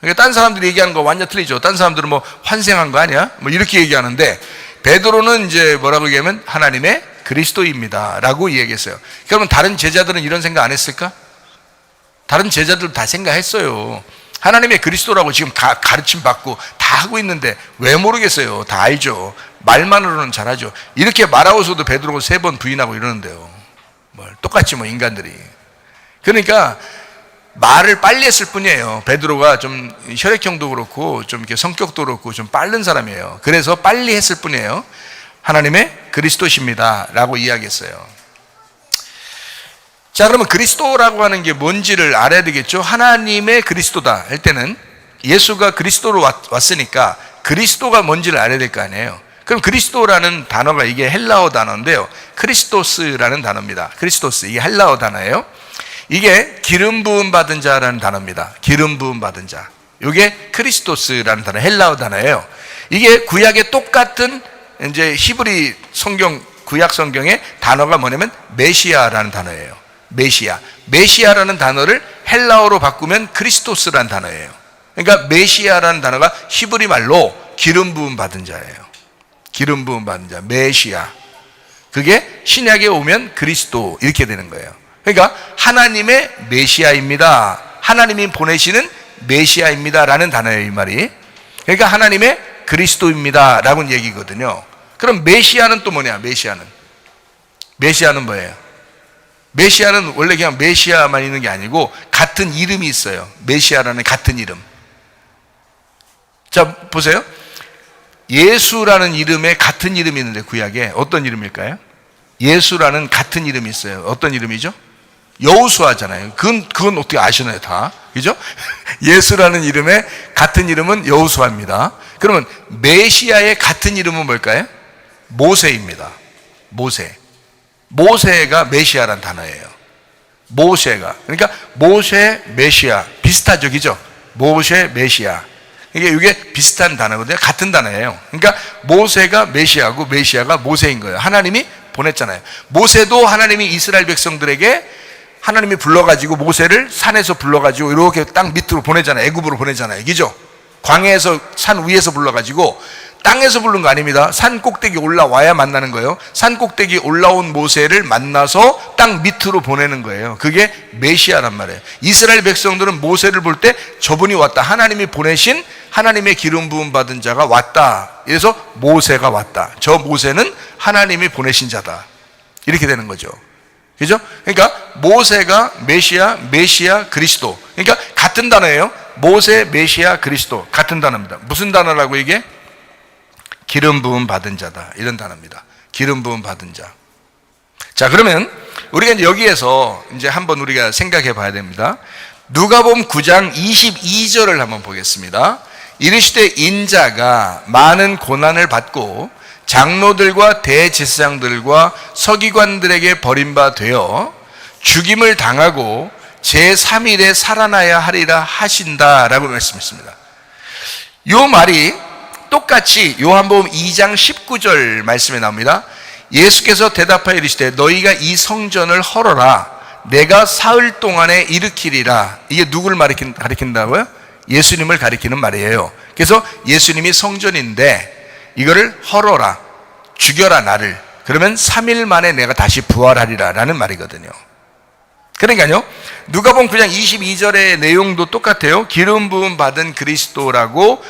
그러니까 딴 사람들이 얘기하는 거 완전 틀리죠. 딴 사람들은 뭐 환생한 거 아니야? 뭐 이렇게 얘기하는데 베드로는 이제 뭐라고 얘기하면 하나님의 그리스도입니다 라고 얘기했어요. 그러면 다른 제자들은 이런 생각 안 했을까? 다른 제자들 다 생각했어요. 하나님의 그리스도라고 지금 가르침 받고 다 하고 있는데 왜 모르겠어요? 다 알죠. 말만으로는 잘하죠. 이렇게 말하고서도 베드로가 3번 부인하고 이러는데요. 똑같지 뭐 인간들이. 그러니까 말을 빨리 했을 뿐이에요. 베드로가 좀 혈액형도 그렇고 좀 이렇게 성격도 그렇고 좀 빠른 사람이에요. 그래서 빨리 했을 뿐이에요. 하나님의 그리스도십니다 라고 이야기했어요. 자, 그러면 그리스도라고 하는 게 뭔지를 알아야 되겠죠. 하나님의 그리스도다 할 때는 예수가 그리스도로 왔으니까 그리스도가 뭔지를 알아야 될 거 아니에요. 그럼 그리스도라는 단어가 이게 헬라어 단어인데요, 크리스토스라는 단어입니다. 크리스토스, 이게 헬라어 단어예요. 이게 기름 부음 받은 자라는 단어입니다. 기름 부음 받은 자, 이게 크리스토스라는 단어, 헬라어 단어예요. 이게 구약의 똑같은 이제 히브리 성경, 구약 성경의 단어가 뭐냐면 메시아라는 단어예요. 메시아라는 단어를 헬라어로 바꾸면 크리스토스라는 단어예요. 그러니까 메시아라는 단어가 히브리 말로 기름 부음 받은 자예요. 기름 부음 받은 자, 메시아. 그게 신약에 오면 그리스도 이렇게 되는 거예요. 그러니까 하나님의 메시아입니다. 하나님이 보내시는 메시아입니다 라는 단어예요, 이 말이. 그러니까 하나님의 그리스도입니다 라고는 얘기거든요. 그럼 메시아는 또 뭐냐? 메시아는 뭐예요? 메시아는 원래 그냥 메시아만 있는 게 아니고 같은 이름이 있어요. 메시아라는 같은 이름. 자, 보세요. 예수라는 이름에 같은 이름이 있는데 구약에 어떤 이름일까요? 예수라는 같은 이름이 있어요. 어떤 이름이죠? 여호수아잖아요. 그건 어떻게 아시나요, 다? 그죠? 예수라는 이름에 같은 이름은 여호수아입니다. 그러면 메시아의 같은 이름은 뭘까요? 모세입니다. 모세가 메시아란 단어예요. 모세가. 그러니까 모세, 메시아. 비슷하죠, 그죠? 모세, 메시아. 이게 비슷한 단어거든요. 같은 단어예요. 그러니까 모세가 메시아고 메시아가 모세인 거예요. 하나님이 보냈잖아요. 모세도 하나님이 이스라엘 백성들에게 하나님이 불러가지고 모세를 산에서 불러가지고 이렇게 땅 밑으로 보내잖아요. 애굽으로 보내잖아요. 그죠? 광야에서 산 위에서 불러가지고 땅에서 부른 거 아닙니다. 산 꼭대기 올라와야 만나는 거예요. 산 꼭대기 올라온 모세를 만나서 땅 밑으로 보내는 거예요. 그게 메시아란 말이에요. 이스라엘 백성들은 모세를 볼 때 저분이 왔다. 하나님이 보내신 하나님의 기름 부음 받은 자가 왔다. 그래서 모세가 왔다. 저 모세는 하나님이 보내신 자다. 이렇게 되는 거죠. 그죠? 그러니까 모세가 메시아, 그리스도. 그러니까 같은 단어예요. 모세, 메시아, 그리스도. 같은 단어입니다. 무슨 단어라고 이게? 기름 부음 받은 자다. 이런 단어입니다. 기름 부음 받은 자. 자, 그러면 우리가 이제 여기에서 이제 한번 우리가 생각해 봐야 됩니다. 누가복음 9장 22절을 한번 보겠습니다. 이르시되 인자가 많은 고난을 받고 장로들과 대제사장들과 서기관들에게 버림바 되어 죽임을 당하고 제3일에 살아나야 하리라 하신다라고 말씀했습니다. 이 말이 똑같이 요한복음 2장 19절 말씀에 나옵니다. 예수께서 대답하여 이르시되 너희가 이 성전을 헐어라. 내가 사흘 동안에 일으키리라. 이게 누구를 가리킨다고요? 예수님을 가리키는 말이에요. 그래서 예수님이 성전인데 이거를 헐어라, 죽여라 나를. 그러면 3일 만에 내가 다시 부활하리라 라는 말이거든요. 그러니까요, 누가복음 9장 22절의 내용도 똑같아요. 기름 부음 받은 그리스도라고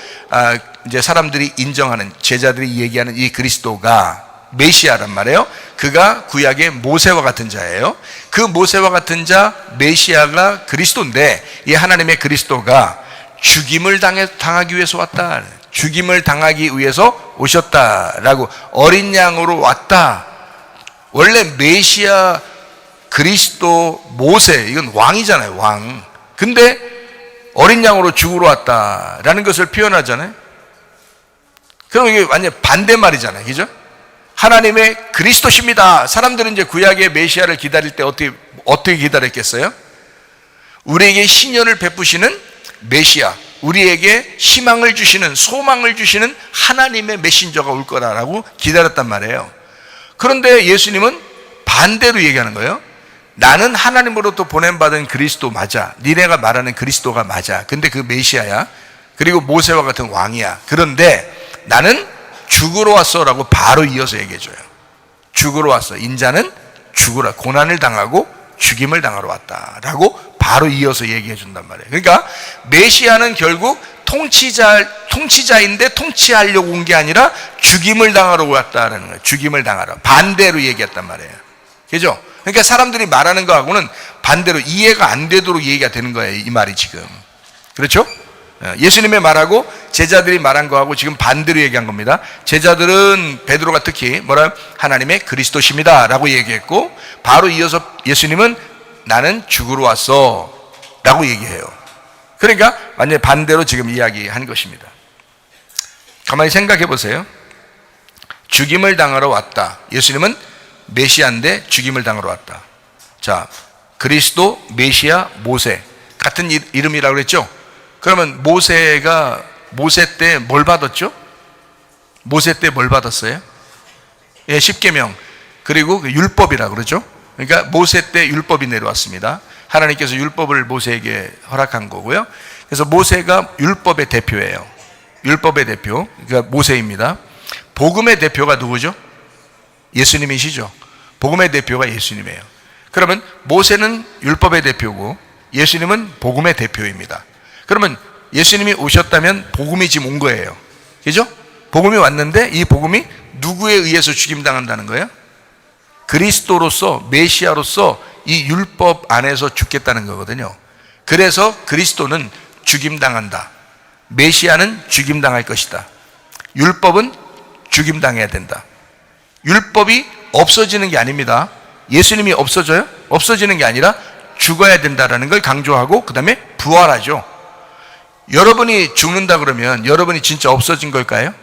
이제 사람들이 인정하는, 제자들이 얘기하는 이 그리스도가 메시아란 말이에요. 그가 구약의 모세와 같은 자예요. 그 모세와 같은 자 메시아가 그리스도인데 이 하나님의 그리스도가 죽임을 당하기 위해서 왔다. 죽임을 당하기 위해서 오셨다라고, 어린 양으로 왔다. 원래 메시아, 그리스도, 모세, 이건 왕이잖아요, 왕. 근데 어린 양으로 죽으러 왔다라는 것을 표현하잖아요. 그럼 이게 완전 반대말이잖아요, 그죠? 하나님의 그리스도십니다. 사람들은 이제 구약의 메시아를 기다릴 때 어떻게 기다렸겠어요? 우리에게 신년을 베푸시는 메시아, 우리에게 희망을 주시는, 소망을 주시는 하나님의 메신저가 올 거라고 기다렸단 말이에요. 그런데 예수님은 반대로 얘기하는 거예요. 나는 하나님으로부터 보냄받은 그리스도 맞아. 니네가 말하는 그리스도가 맞아. 근데 그 메시아야. 그리고 모세와 같은 왕이야. 그런데 나는 죽으러 왔어 라고 바로 이어서 얘기해줘요. 죽으러 왔어. 인자는 죽으라, 고난을 당하고 죽임을 당하러 왔다 라고 바로 이어서 얘기해 준단 말이에요. 그러니까 메시아는 결국 통치자인데 통치하려고 온 게 아니라 죽임을 당하러 왔다라는 거예요. 죽임을 당하러. 반대로 얘기했단 말이에요. 그죠? 그러니까 사람들이 말하는 거하고는 반대로 이해가 안 되도록 얘기가 되는 거예요, 이 말이 지금. 그렇죠? 예수님의 말하고 제자들이 말한 거하고 지금 반대로 얘기한 겁니다. 제자들은, 베드로가 특히 뭐라, 하나님의 그리스도십니다 라고 얘기했고, 바로 이어서 예수님은 나는 죽으러 왔어 라고 얘기해요. 그러니까 완전히 반대로 지금 이야기한 것입니다. 가만히 생각해 보세요. 죽임을 당하러 왔다. 예수님은 메시아인데 죽임을 당하러 왔다. 자, 그리스도, 메시아, 모세 같은 이름이라고 그랬죠? 그러면 모세 때 뭘 받았죠? 모세 때 뭘 받았어요? 예, 십계명, 그리고 율법이라고 그러죠? 그러니까 모세 때 율법이 내려왔습니다. 하나님께서 율법을 모세에게 허락한 거고요. 그래서 모세가 율법의 대표예요. 율법의 대표, 그러니까 모세입니다. 복음의 대표가 누구죠? 예수님이시죠. 복음의 대표가 예수님이에요. 그러면 모세는 율법의 대표고 예수님은 복음의 대표입니다. 그러면 예수님이 오셨다면 복음이 지금 온 거예요. 그죠? 복음이 왔는데 이 복음이 누구에 의해서 죽임당한다는 거예요? 그리스도로서, 메시아로서 이 율법 안에서 죽겠다는 거거든요. 그래서 그리스도는 죽임당한다. 메시아는 죽임당할 것이다. 율법은 죽임당해야 된다. 율법이 없어지는 게 아닙니다. 예수님이 없어져요? 없어지는 게 아니라 죽어야 된다는 걸 강조하고 그 다음에 부활하죠. 여러분이 죽는다 그러면 여러분이 진짜 없어진 걸까요?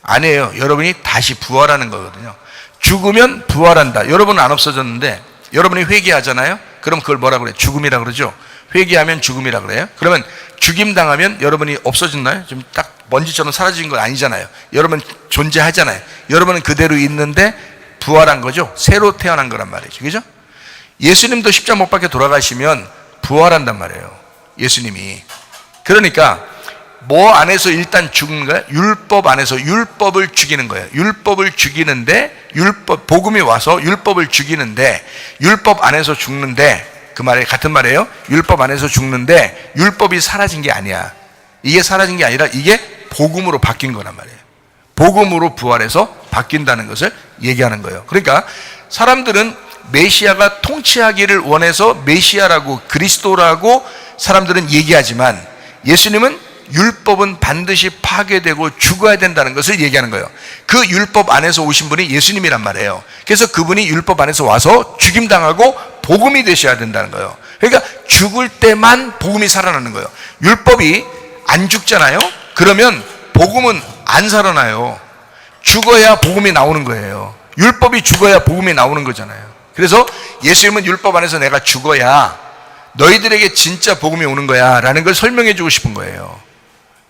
아니에요. 여러분이 다시 부활하는 거거든요. 죽으면 부활한다. 여러분은 안 없어졌는데 여러분이 회개하잖아요. 그럼 그걸 뭐라 그래요? 죽음이라 그러죠. 회개하면 죽음이라 그래요. 그러면 죽임당하면 여러분이 없어졌나요? 좀 딱 먼지처럼 사라진 건 아니잖아요. 여러분 존재하잖아요. 여러분은 그대로 있는데 부활한 거죠. 새로 태어난 거란 말이죠. 그죠? 예수님도 십자가 못 박혀 돌아가시면 부활한단 말이에요. 예수님이. 그러니까 뭐 안에서 일단 죽는 거야? 율법 안에서 율법을 죽이는 거예요. 율법을 죽이는데 복음이 와서 율법을 죽이는데 율법 안에서 죽는데 그 말이 같은 말이에요. 율법 안에서 죽는데 율법이 사라진 게 아니야. 이게 사라진 게 아니라 이게 복음으로 바뀐 거란 말이에요. 복음으로 부활해서 바뀐다는 것을 얘기하는 거예요. 그러니까 사람들은 메시아가 통치하기를 원해서 메시아라고 그리스도라고 사람들은 얘기하지만 예수님은 율법은 반드시 파괴되고 죽어야 된다는 것을 얘기하는 거예요. 그 율법 안에서 오신 분이 예수님이란 말이에요. 그래서 그분이 율법 안에서 와서 죽임당하고 복음이 되셔야 된다는 거예요. 그러니까 죽을 때만 복음이 살아나는 거예요. 율법이 안 죽잖아요. 그러면 복음은 안 살아나요. 죽어야 복음이 나오는 거예요. 율법이 죽어야 복음이 나오는 거잖아요. 그래서 예수님은 율법 안에서 내가 죽어야 너희들에게 진짜 복음이 오는 거야 라는 걸 설명해 주고 싶은 거예요.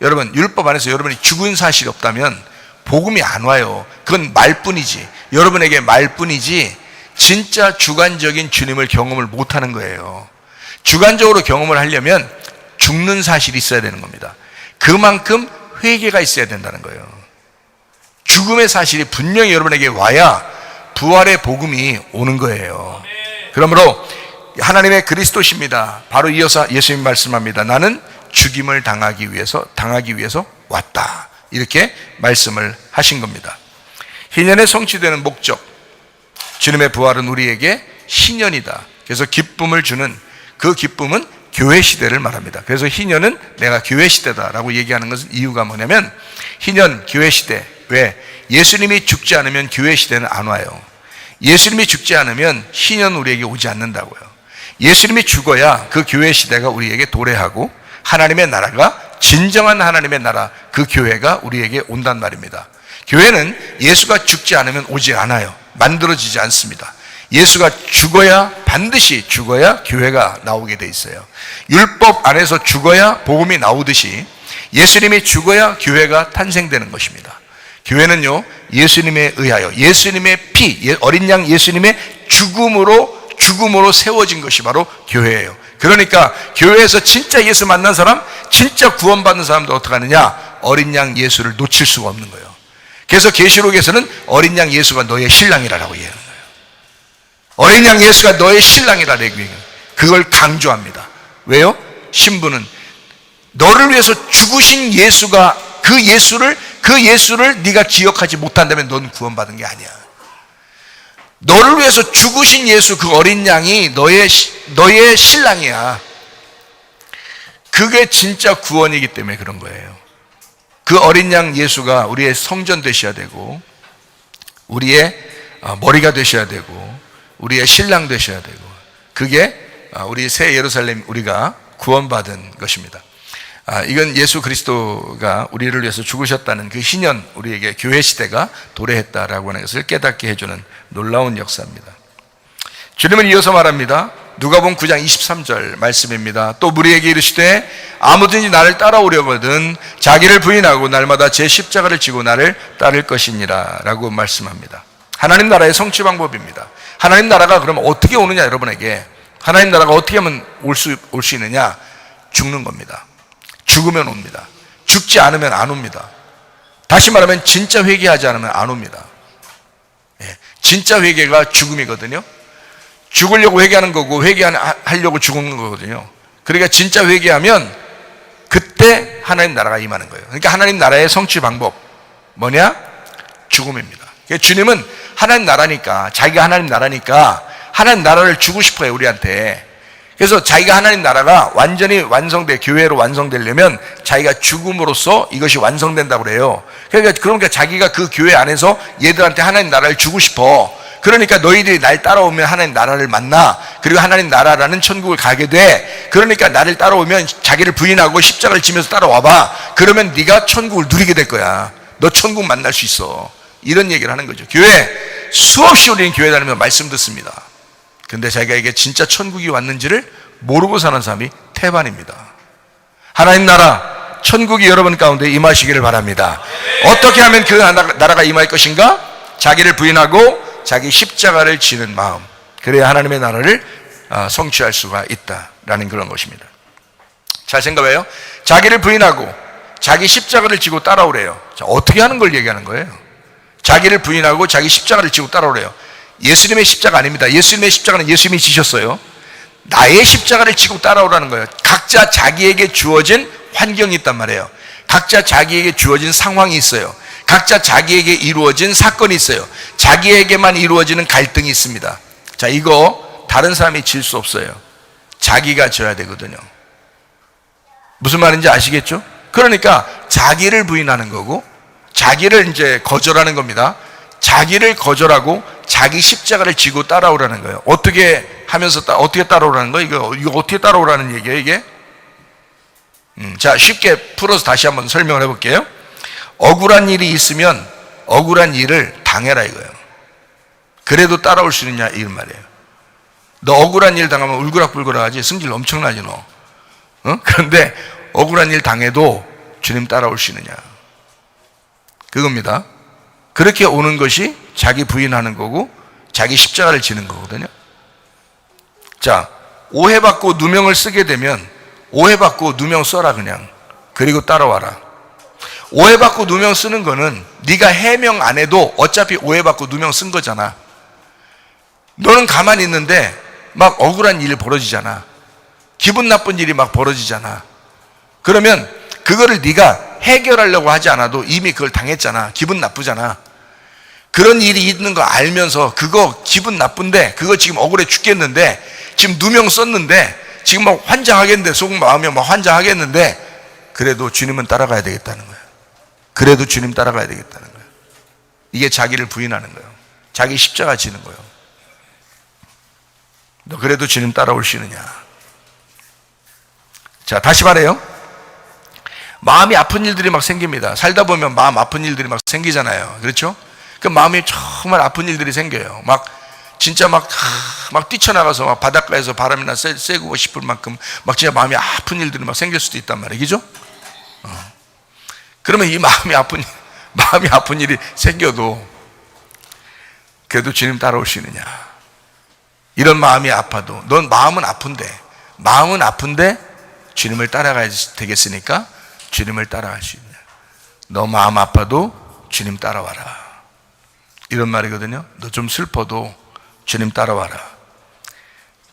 여러분, 율법 안에서 여러분이 죽은 사실이 없다면 복음이 안 와요. 그건 말뿐이지. 여러분에게 말뿐이지 진짜 주관적인 주님을 경험을 못하는 거예요. 주관적으로 경험을 하려면 죽는 사실이 있어야 되는 겁니다. 그만큼 회개가 있어야 된다는 거예요. 죽음의 사실이 분명히 여러분에게 와야 부활의 복음이 오는 거예요. 그러므로 하나님의 그리스도십니다. 바로 이어서 예수님 말씀합니다. 나는 죽임을 당하기 위해서 왔다. 이렇게 말씀을 하신 겁니다. 희년에 성취되는 목적, 주님의 부활은 우리에게 희년이다. 그래서 기쁨을 주는 그 기쁨은 교회 시대를 말합니다. 그래서 희년은 내가 교회 시대다라고 얘기하는 것은 이유가 뭐냐면 희년 교회 시대. 왜? 예수님이 죽지 않으면 교회 시대는 안 와요. 예수님이 죽지 않으면 희년 우리에게 오지 않는다고요. 예수님이 죽어야 그 교회 시대가 우리에게 도래하고 하나님의 나라가 진정한 하나님의 나라, 그 교회가 우리에게 온단 말입니다. 교회는 예수가 죽지 않으면 오지 않아요. 만들어지지 않습니다. 예수가 죽어야, 반드시 죽어야 교회가 나오게 돼 있어요. 율법 안에서 죽어야 복음이 나오듯이 예수님이 죽어야 교회가 탄생되는 것입니다. 교회는요, 예수님에 의하여 예수님의 피, 어린 양 예수님의 죽음으로 세워진 것이 바로 교회예요. 그러니까 교회에서 진짜 예수 만난 사람, 진짜 구원받는 사람도 어떻게 하느냐? 어린 양 예수를 놓칠 수가 없는 거예요. 그래서 계시록에서는 어린 양 예수가 너의 신랑이라고 얘기하는 거예요. 어린 양 예수가 너의 신랑이라고 얘기해요. 그걸 강조합니다. 왜요? 신부는 너를 위해서 죽으신 예수가 그 예수를 네가 기억하지 못한다면 넌 구원받은 게 아니야. 너를 위해서 죽으신 예수, 그 어린 양이 너의 신랑이야. 그게 진짜 구원이기 때문에 그런 거예요. 그 어린 양 예수가 우리의 성전 되셔야 되고, 우리의 머리가 되셔야 되고, 우리의 신랑 되셔야 되고, 그게 우리 새 예루살렘, 우리가 구원받은 것입니다. 이건 예수 그리스도가 우리를 위해서 죽으셨다는 그 희년, 우리에게 교회 시대가 도래했다라고 하는 것을 깨닫게 해주는 놀라운 역사입니다. 주님은 이어서 말합니다. 누가복음 9장 23절 말씀입니다. 또 무리에게 이르시되 아무든지 나를 따라오려거든 자기를 부인하고 날마다 제 십자가를 지고 나를 따를 것이니라 라고 말씀합니다. 하나님 나라의 성취 방법입니다. 하나님 나라가 그러면 어떻게 오느냐, 여러분에게 하나님 나라가 어떻게 하면 올 수 있느냐? 죽는 겁니다. 죽으면 옵니다. 죽지 않으면 안 옵니다. 다시 말하면 진짜 회개하지 않으면 안 옵니다. 진짜 회개가 죽음이거든요. 죽으려고 회개하는 거고 회개하려고 죽은 거거든요. 그러니까 진짜 회개하면 그때 하나님 나라가 임하는 거예요. 그러니까 하나님 나라의 성취 방법 뭐냐? 죽음입니다. 그러니까 주님은 하나님 나라니까, 자기가 하나님 나라니까 하나님 나라를 주고 싶어요, 우리한테. 그래서 자기가 하나님 나라가 완전히 교회로 완성되려면 자기가 죽음으로써 이것이 완성된다고 그래요. 그러니까 자기가 그 교회 안에서 얘들한테 하나님 나라를 주고 싶어. 그러니까 너희들이 날 따라오면 하나님 나라를 만나. 그리고 하나님 나라라는 천국을 가게 돼. 그러니까 나를 따라오면 자기를 부인하고 십자가를 지면서 따라와봐. 그러면 네가 천국을 누리게 될 거야. 너 천국 만날 수 있어. 이런 얘기를 하는 거죠. 교회 수없이 우리는 교회 다니면서 말씀 듣습니다. 근데 자기가 이게 진짜 천국이 왔는지를 모르고 사는 사람이 태반입니다. 하나님 나라, 천국이 여러분 가운데 임하시기를 바랍니다. 어떻게 하면 그 나라가 임할 것인가? 자기를 부인하고 자기 십자가를 지는 마음, 그래야 하나님의 나라를 성취할 수가 있다라는 그런 것입니다. 잘 생각해요. 자기를 부인하고 자기 십자가를 지고 따라오래요. 자, 어떻게 하는 걸 얘기하는 거예요? 자기를 부인하고 자기 십자가를 지고 따라오래요. 예수님의 십자가 아닙니다. 예수님의 십자가는 예수님이 지셨어요. 나의 십자가를 지고 따라오라는 거예요. 각자 자기에게 주어진 환경이 있단 말이에요. 각자 자기에게 주어진 상황이 있어요. 각자 자기에게 이루어진 사건이 있어요. 자기에게만 이루어지는 갈등이 있습니다. 자, 이거 다른 사람이 질 수 없어요. 자기가 져야 되거든요. 무슨 말인지 아시겠죠? 그러니까 자기를 부인하는 거고 자기를 이제 거절하는 겁니다. 자기를 거절하고 자기 십자가를 지고 따라오라는 거예요. 어떻게 하면서 어떻게 따라오라는 거예요? 이거 어떻게 따라오라는 얘기예요, 이게? 자, 쉽게 풀어서 다시 한번 설명을 해볼게요. 억울한 일이 있으면 억울한 일을 당해라 이거예요. 그래도 따라올 수 있느냐 이 말이에요. 너 억울한 일 당하면 울그락불그락하지, 승질 엄청나지 너. 그런데 억울한 일 당해도 주님 따라올 수 있느냐, 그겁니다. 그렇게 오는 것이 자기 부인하는 거고 자기 십자가를 지는 거거든요. 자, 오해받고 누명을 쓰게 되면 오해받고 누명 써라 그냥. 그리고 따라와라. 오해받고 누명 쓰는 거는 네가 해명 안 해도 어차피 오해받고 누명 쓴 거잖아. 너는 가만히 있는데 막 억울한 일이 벌어지잖아. 기분 나쁜 일이 막 벌어지잖아. 그러면 그거를 네가 해결하려고 하지 않아도 이미 그걸 당했잖아. 기분 나쁘잖아. 그런 일이 있는 거 알면서 그거 기분 나쁜데, 그거 지금 억울해 죽겠는데, 지금 누명 썼는데 지금 막 환장하겠는데, 속 마음이 막 환장하겠는데, 그래도 주님은 따라가야 되겠다는 거예요. 그래도 주님 따라가야 되겠다는 거예요. 이게 자기를 부인하는 거예요. 자기 십자가 지는 거예요. 너 그래도 주님 따라올 수 있느냐. 자, 다시 말해요. 마음이 아픈 일들이 막 생깁니다. 살다 보면 마음 아픈 일들이 막 생기잖아요. 그렇죠? 그 마음이 정말 아픈 일들이 생겨요. 막 진짜 막 뛰쳐나가서 막 바닷가에서 바람이나 쐬고 싶을 만큼 막 진짜 마음이 아픈 일들이 막 생길 수도 있단 말이에요. 그죠? 그러면 이 마음이 아픈 일이 생겨도 그래도 주님 따라오시느냐. 이런 마음이 아파도, 넌 마음은 아픈데 주님을 따라가야 되겠으니까 주님을 따라갈 수 있냐. 너 마음 아파도 주님 따라와라. 이런 말이거든요. 너 좀 슬퍼도 주님 따라와라.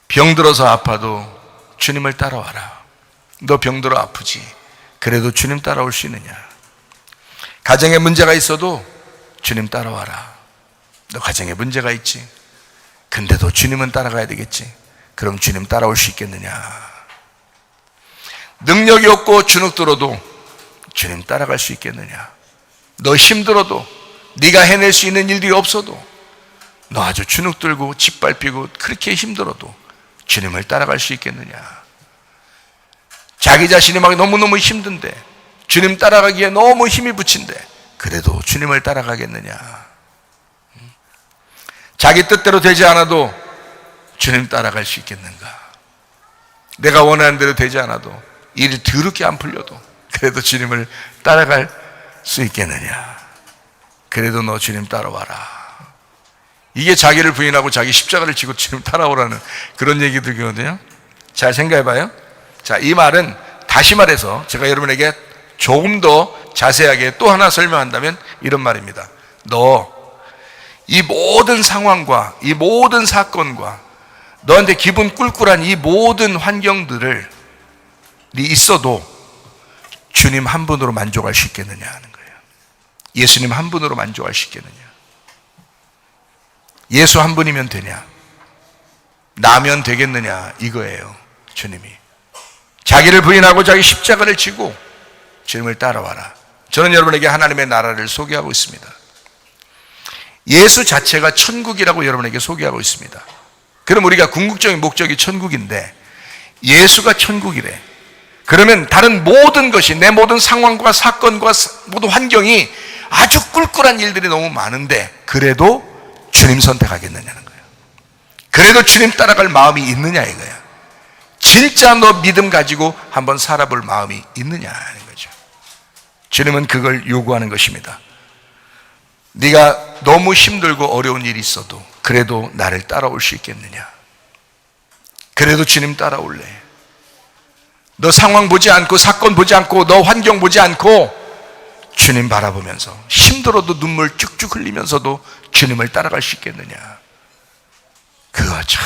병들어서 아파도 주님을 따라와라. 너 병들어 아프지. 그래도 주님 따라올 수 있느냐. 가정에 문제가 있어도 주님 따라와라. 너 가정에 문제가 있지. 근데도 주님은 따라가야 되겠지. 그럼 주님 따라올 수 있겠느냐. 능력이 없고 주눅들어도 주님 따라갈 수 있겠느냐. 너 힘들어도, 네가 해낼 수 있는 일들이 없어도, 너 아주 주눅들고 짓밟히고 그렇게 힘들어도 주님을 따라갈 수 있겠느냐. 자기 자신이 막 너무너무 힘든데 주님 따라가기에 너무 힘이 부친데 그래도 주님을 따라가겠느냐. 자기 뜻대로 되지 않아도 주님 따라갈 수 있겠는가. 내가 원하는 대로 되지 않아도, 일이 더럽게 안 풀려도 그래도 주님을 따라갈 수 있겠느냐. 그래도 너 주님 따라와라. 이게 자기를 부인하고 자기 십자가를 지고 주님 따라오라는 그런 얘기들이거든요. 잘 생각해 봐요. 자, 이 말은 다시 말해서 제가 여러분에게 조금 더 자세하게 또 하나 설명한다면 이런 말입니다. 너 이 모든 상황과 이 모든 사건과 너한테 기분 꿀꿀한 이 모든 환경들을 있어도 주님 한 분으로 만족할 수 있겠느냐 하는 거예요. 예수님 한 분으로 만족할 수 있겠느냐. 예수 한 분이면 되냐, 나면 되겠느냐, 이거예요. 주님이 자기를 부인하고 자기 십자가를 지고 주님을 따라와라. 저는 여러분에게 하나님의 나라를 소개하고 있습니다. 예수 자체가 천국이라고 여러분에게 소개하고 있습니다. 그럼 우리가 궁극적인 목적이 천국인데 예수가 천국이래. 그러면 다른 모든 것이, 내 모든 상황과 사건과 모든 환경이 아주 꿀꿀한 일들이 너무 많은데 그래도 주님 선택하겠느냐는 거예요. 그래도 주님 따라갈 마음이 있느냐 이거야. 진짜 너 믿음 가지고 한번 살아볼 마음이 있느냐 하는 거죠. 주님은 그걸 요구하는 것입니다. 네가 너무 힘들고 어려운 일이 있어도 그래도 나를 따라올 수 있겠느냐. 그래도 주님 따라올래. 너 상황 보지 않고 사건 보지 않고 너 환경 보지 않고 주님 바라보면서 힘들어도 눈물 쭉쭉 흘리면서도 주님을 따라갈 수 있겠느냐. 그거 참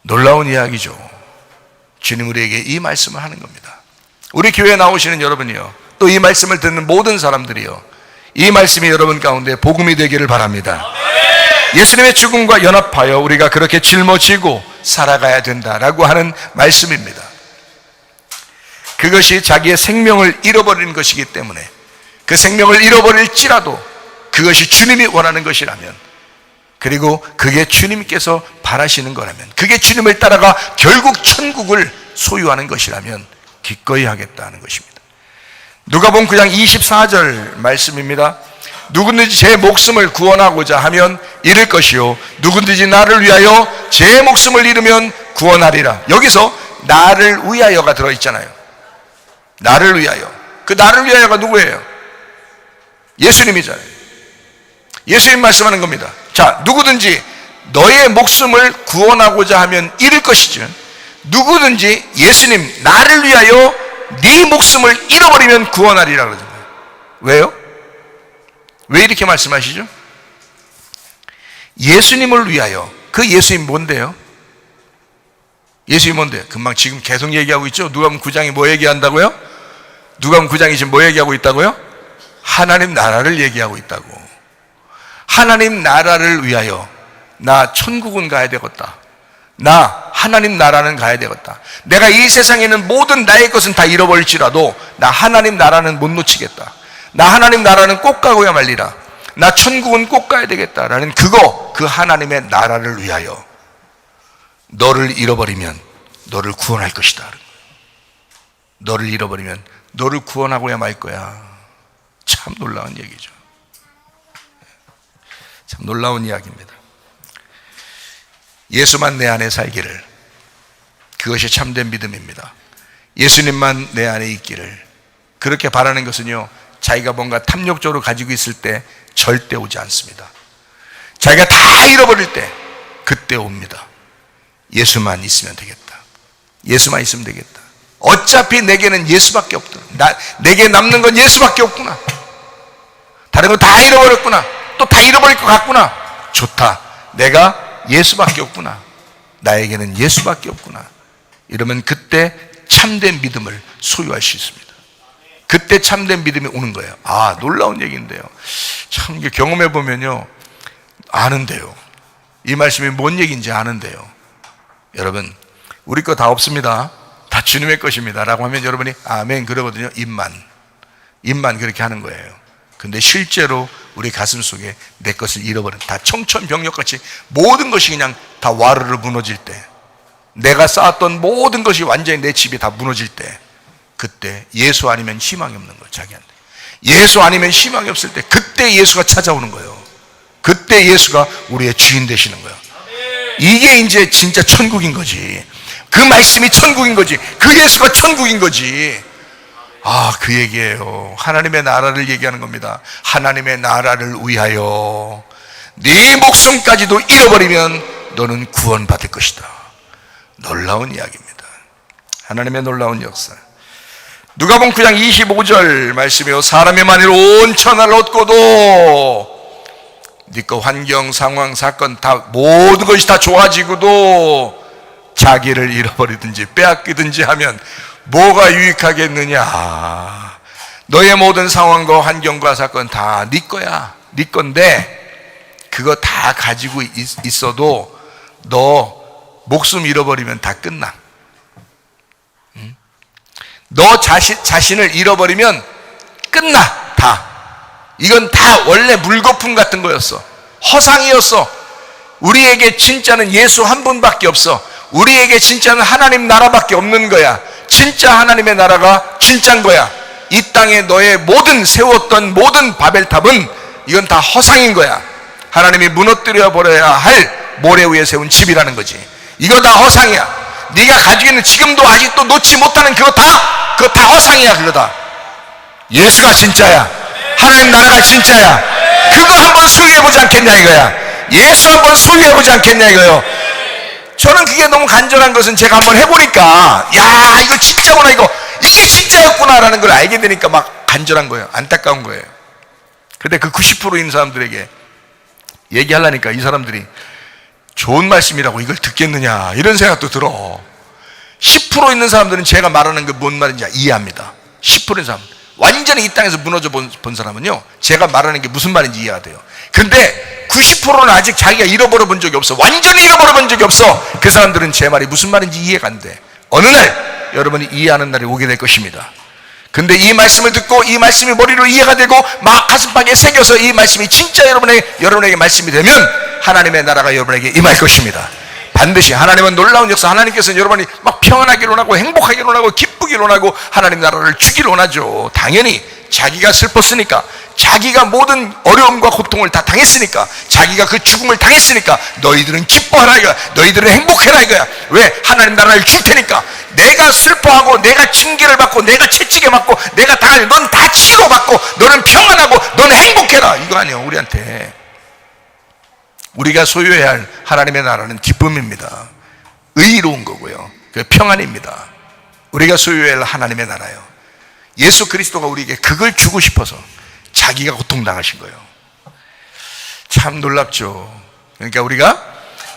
놀라운 이야기죠. 주님 우리에게 이 말씀을 하는 겁니다. 우리 교회에 나오시는 여러분이요, 또 이 말씀을 듣는 모든 사람들이요, 이 말씀이 여러분 가운데 복음이 되기를 바랍니다. 예수님의 죽음과 연합하여 우리가 그렇게 짊어지고 살아가야 된다라고 하는 말씀입니다. 그것이 자기의 생명을 잃어버리는 것이기 때문에 그 생명을 잃어버릴지라도 그것이 주님이 원하는 것이라면, 그리고 그게 주님께서 바라시는 거라면, 그게 주님을 따라가 결국 천국을 소유하는 것이라면 기꺼이 하겠다는 것입니다. 누가복음 9장 24절 말씀입니다. 누구든지 제 목숨을 구원하고자 하면 잃을 것이요 누구든지 나를 위하여 제 목숨을 잃으면 구원하리라. 여기서 나를 위하여가 들어있잖아요. 나를 위하여. 그 나를 위하여가 누구예요? 예수님이잖아요. 예수님 말씀하는 겁니다. 자, 누구든지 너의 목숨을 구원하고자 하면 잃을 것이지, 누구든지 예수님 나를 위하여 네 목숨을 잃어버리면 구원하리라 그러잖아요. 왜요? 왜 이렇게 말씀하시죠? 예수님을 위하여. 그 예수님 뭔데요? 예수님 뭔데요? 금방 지금 계속 얘기하고 있죠. 누가복음 9장이 뭐 얘기한다고요? 누가복음 9장이 지금 뭐 얘기하고 있다고요? 하나님 나라를 얘기하고 있다고. 하나님 나라를 위하여 나 천국은 가야 되겠다. 나 하나님 나라는 가야 되겠다. 내가 이 세상에 있는 모든 나의 것은 다 잃어버릴지라도 나 하나님 나라는 못 놓치겠다. 나 하나님 나라는 꼭 가고야 말리라. 나 천국은 꼭 가야 되겠다라는 그 하나님의 나라를 위하여 너를 잃어버리면 너를 구원할 것이다. 너를 잃어버리면 너를 구원하고야 말 거야. 참 놀라운 얘기죠. 참 놀라운 이야기입니다. 예수만 내 안에 살기를, 그것이 참된 믿음입니다. 예수님만 내 안에 있기를, 그렇게 바라는 것은요, 자기가 뭔가 탐욕적으로 가지고 있을 때 절대 오지 않습니다. 자기가 다 잃어버릴 때 그때 옵니다. 예수만 있으면 되겠다. 예수만 있으면 되겠다. 어차피 내게는 예수밖에 없다. 내게 남는 건 예수밖에 없구나. 다른 거 다 잃어버렸구나. 또 다 잃어버릴 것 같구나. 좋다. 내가 예수밖에 없구나. 나에게는 예수밖에 없구나. 이러면 그때 참된 믿음을 소유할 수 있습니다. 그때 참된 믿음이 오는 거예요. 아, 놀라운 얘기인데요. 참 이게 경험해 보면요, 아는데요. 이 말씀이 뭔 얘기인지 아는데요. 여러분, 우리 거 다 없습니다. 다 주님의 것입니다. 라고 하면 여러분이 아멘 그러거든요. 입만 그렇게 하는 거예요. 근데 실제로 우리 가슴 속에 내 것을 잃어버린, 다 청천벽력같이 모든 것이 그냥 다 와르르 무너질 때, 내가 쌓았던 모든 것이 완전히 내 집이 다 무너질 때, 그때 예수 아니면 희망이 없는 거예요. 자기한테 예수 아니면 희망이 없을 때 그때 예수가 찾아오는 거예요. 그때 예수가 우리의 주인 되시는 거예요. 이게 이제 진짜 천국인 거지. 그 말씀이 천국인 거지. 그 예수가 천국인 거지. 아, 그 얘기예요. 하나님의 나라를 얘기하는 겁니다. 하나님의 나라를 위하여 네 목숨까지도 잃어버리면 너는 구원받을 것이다. 놀라운 이야기입니다. 하나님의 놀라운 역사. 누가복음 9장 25절 말씀이요, 사람의 만일 온 천하를 얻고도 네 거 환경, 상황, 사건 다 모든 것이 다 좋아지고도 자기를 잃어버리든지 빼앗기든지 하면 뭐가 유익하겠느냐. 너의 모든 상황과 환경과 사건 다 네 거야. 네 건데 그거 다 가지고 있어도 너 목숨 잃어버리면 다 끝나. 너 자신을 잃어버리면 끝나. 다. 이건 다 원래 물거품 같은 거였어. 허상이었어. 우리에게 진짜는 예수 한 분밖에 없어. 우리에게 진짜는 하나님 나라밖에 없는 거야. 진짜 하나님의 나라가 진짜인 거야. 이 땅에 너의 모든 세웠던 모든 바벨탑은 이건 다 허상인 거야. 하나님이 무너뜨려 버려야 할 모래 위에 세운 집이라는 거지. 이거 다 허상이야. 네가 가지고 있는 지금도 아직도 놓지 못하는 그거 다 허상이야. 그거 다. 예수가 진짜야. 하나님 나라가 진짜야. 그거 한번 소유해보지 않겠냐 이거야. 예수 한번 소유해보지 않겠냐 이거요. 저는 그게 너무 간절한 것은 제가 한번 해보니까 야 이거 진짜구나, 이게 진짜였구나라는 걸 알게 되니까 막 간절한 거예요. 안타까운 거예요. 근데 그 90% 있는 사람들에게 얘기하려니까 이 사람들이 좋은 말씀이라고 이걸 듣겠느냐 이런 생각도 들어. 10% 있는 사람들은 제가 말하는 게 뭔 말인지 이해합니다. 10%인 사람, 완전히 이 땅에서 무너져 본 사람은요 제가 말하는 게 무슨 말인지 이해가 돼요. 근데 90%는 아직 자기가 잃어버려 본 적이 없어. 완전히 잃어버려 본 적이 없어. 그 사람들은 제 말이 무슨 말인지 이해가 안 돼. 어느 날 여러분이 이해하는 날이 오게 될 것입니다. 근데 이 말씀을 듣고 이 말씀이 머리로 이해가 되고 막 가슴팍에 새겨서 이 말씀이 진짜 여러분에게 말씀이 되면 하나님의 나라가 여러분에게 임할 것입니다. 반드시. 하나님은 놀라운 역사, 하나님께서는 여러분이 막 평안하기를 원하고 행복하기를 원하고 기쁘기를 원하고 하나님 나라를 주기를 원하죠. 당연히 자기가 슬펐으니까, 자기가 모든 어려움과 고통을 다 당했으니까, 자기가 그 죽음을 당했으니까 너희들은 기뻐하라 이거야. 너희들은 행복해라 이거야. 왜? 하나님 나라를 줄 테니까. 내가 슬퍼하고 내가 징계를 받고 내가 채찍에 맞고 내가 당할, 넌 다 치료받고 너는 평안하고 너는 행복해라 이거 아니에요. 우리한테. 우리가 소유해야 할 하나님의 나라는 기쁨입니다. 의로운 거고요. 그 평안입니다. 우리가 소유해야 할 하나님의 나라예요. 예수 그리스도가 우리에게 그걸 주고 싶어서 자기가 고통당하신 거예요. 참 놀랍죠. 그러니까 우리가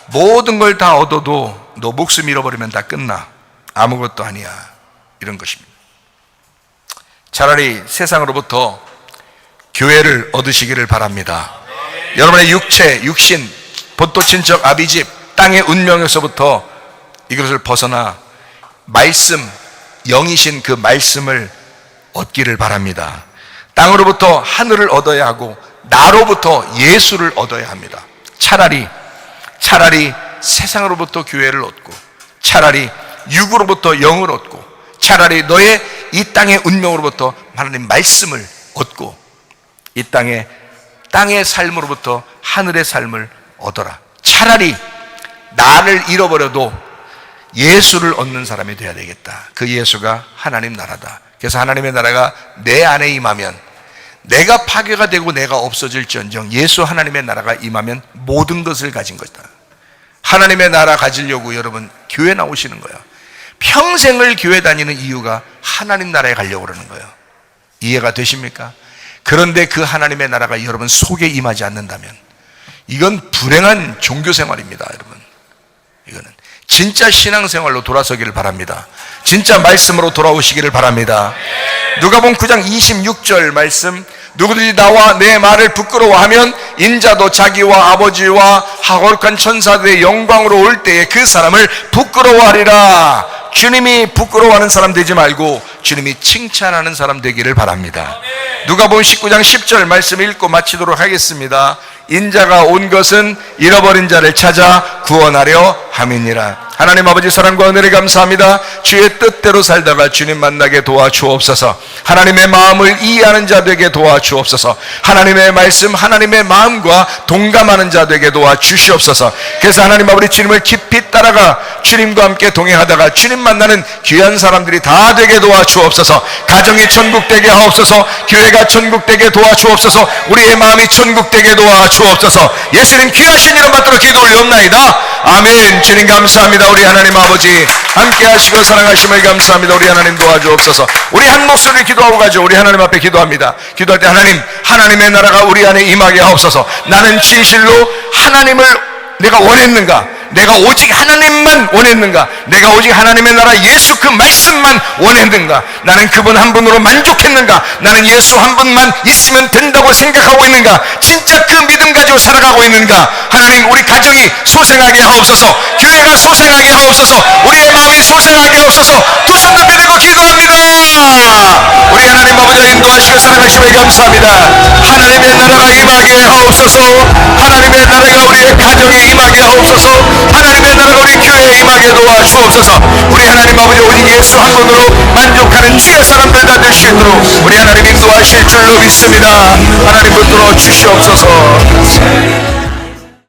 모든 걸 다 얻어도 너 목숨 잃어버리면 다 끝나. 아무것도 아니야. 이런 것입니다. 차라리 세상으로부터 교회를 얻으시기를 바랍니다. 여러분의 육신, 본토 친척 아비집, 땅의 운명에서부터 이것을 벗어나 말씀, 영이신 그 말씀을 얻기를 바랍니다. 땅으로부터 하늘을 얻어야 하고 나로부터 예수를 얻어야 합니다. 차라리 세상으로부터 교회를 얻고, 차라리 육으로부터 영을 얻고, 차라리 너의 이 땅의 운명으로부터 하나님 말씀을 얻고, 이 땅의 삶으로부터 하늘의 삶을 얻어라. 차라리 나를 잃어버려도 예수를 얻는 사람이 되어야 되겠다. 그 예수가 하나님 나라다. 그래서 하나님의 나라가 내 안에 임하면, 내가 파괴가 되고 내가 없어질지언정 예수 하나님의 나라가 임하면 모든 것을 가진 것이다. 하나님의 나라 가지려고 여러분 교회 나오시는 거야. 평생을 교회 다니는 이유가 하나님 나라에 가려고 그러는 거예요. 이해가 되십니까? 그런데 그 하나님의 나라가 여러분 속에 임하지 않는다면 이건 불행한 종교생활입니다. 여러분, 이거는 진짜 신앙생활로 돌아서기를 바랍니다. 진짜 말씀으로 돌아오시기를 바랍니다. 누가복음 9장 26절 말씀, 누구든지 나와 내 말을 부끄러워하면 인자도 자기와 아버지와 거룩한 천사들의 영광으로 올 때에 그 사람을 부끄러워하리라. 주님이 부끄러워하는 사람 되지 말고 주님이 칭찬하는 사람 되기를 바랍니다. 누가복음 19장 10절 말씀 읽고 마치도록 하겠습니다. 인자가 온 것은 잃어버린 자를 찾아 구원하려 함이니라. 하나님 아버지 사랑과 은혜를 감사합니다. 주의 뜻대로 살다가 주님 만나게 도와주옵소서. 하나님의 마음을 이해하는 자 되게 도와주옵소서. 하나님의 말씀, 하나님의 마음과 동감하는 자 되게 도와주시옵소서. 그래서 하나님 아버지 주님을 깊이 따라가 주님과 함께 동행하다가 주님 만나는 귀한 사람들이 다 되게 도와주옵소서. 가정이 천국 되게 하옵소서. 교회가 천국 되게 도와주옵소서. 우리의 마음이 천국 되게 도와주옵소서. 예수님 귀하신 이름 받들어 기도 올리옵나이다. 아멘. 주님 감사합니다. 우리 하나님 아버지 함께 하시고 사랑하심을 감사합니다. 우리 하나님 도와주옵소서. 우리 한 목소리를 기도하고 가죠. 우리 하나님 앞에 기도합니다. 기도할 때 하나님의 나라가 우리 안에 임하게 하옵소서. 나는 진실로 하나님을 내가 원했는가? 내가 오직 하나님만 원했는가? 내가 오직 하나님의 나라 예수 그 말씀만 원했는가? 나는 그분 한 분으로 만족했는가? 나는 예수 한 분만 있으면 된다고 생각하고 있는가? 진짜 그 믿음 가지고 살아가고 있는가? 하나님, 우리 가정이 소생하게 하옵소서. 교회가 소생하게 하옵소서. 우리의 마음이 소생하게 하옵소서. 두 손 앞에 대고 기도합니다. 우리 하나님 아버지를 인도하시고 사랑하심에 감사합니다. 하나님의 나라가 임하게 하옵소서. 하나님의 나라가 우리의 가정에 임하게 하옵소서. 하나님의 나라가 우리 교회에 임하게 도와주옵소서. 우리 하나님 아버지 오직 예수 한 분으로 만족하는 주의 사람들 다 될 수 있도록 우리 하나님 인도하실 줄로 믿습니다. 하나님 붙들어 주시옵소서.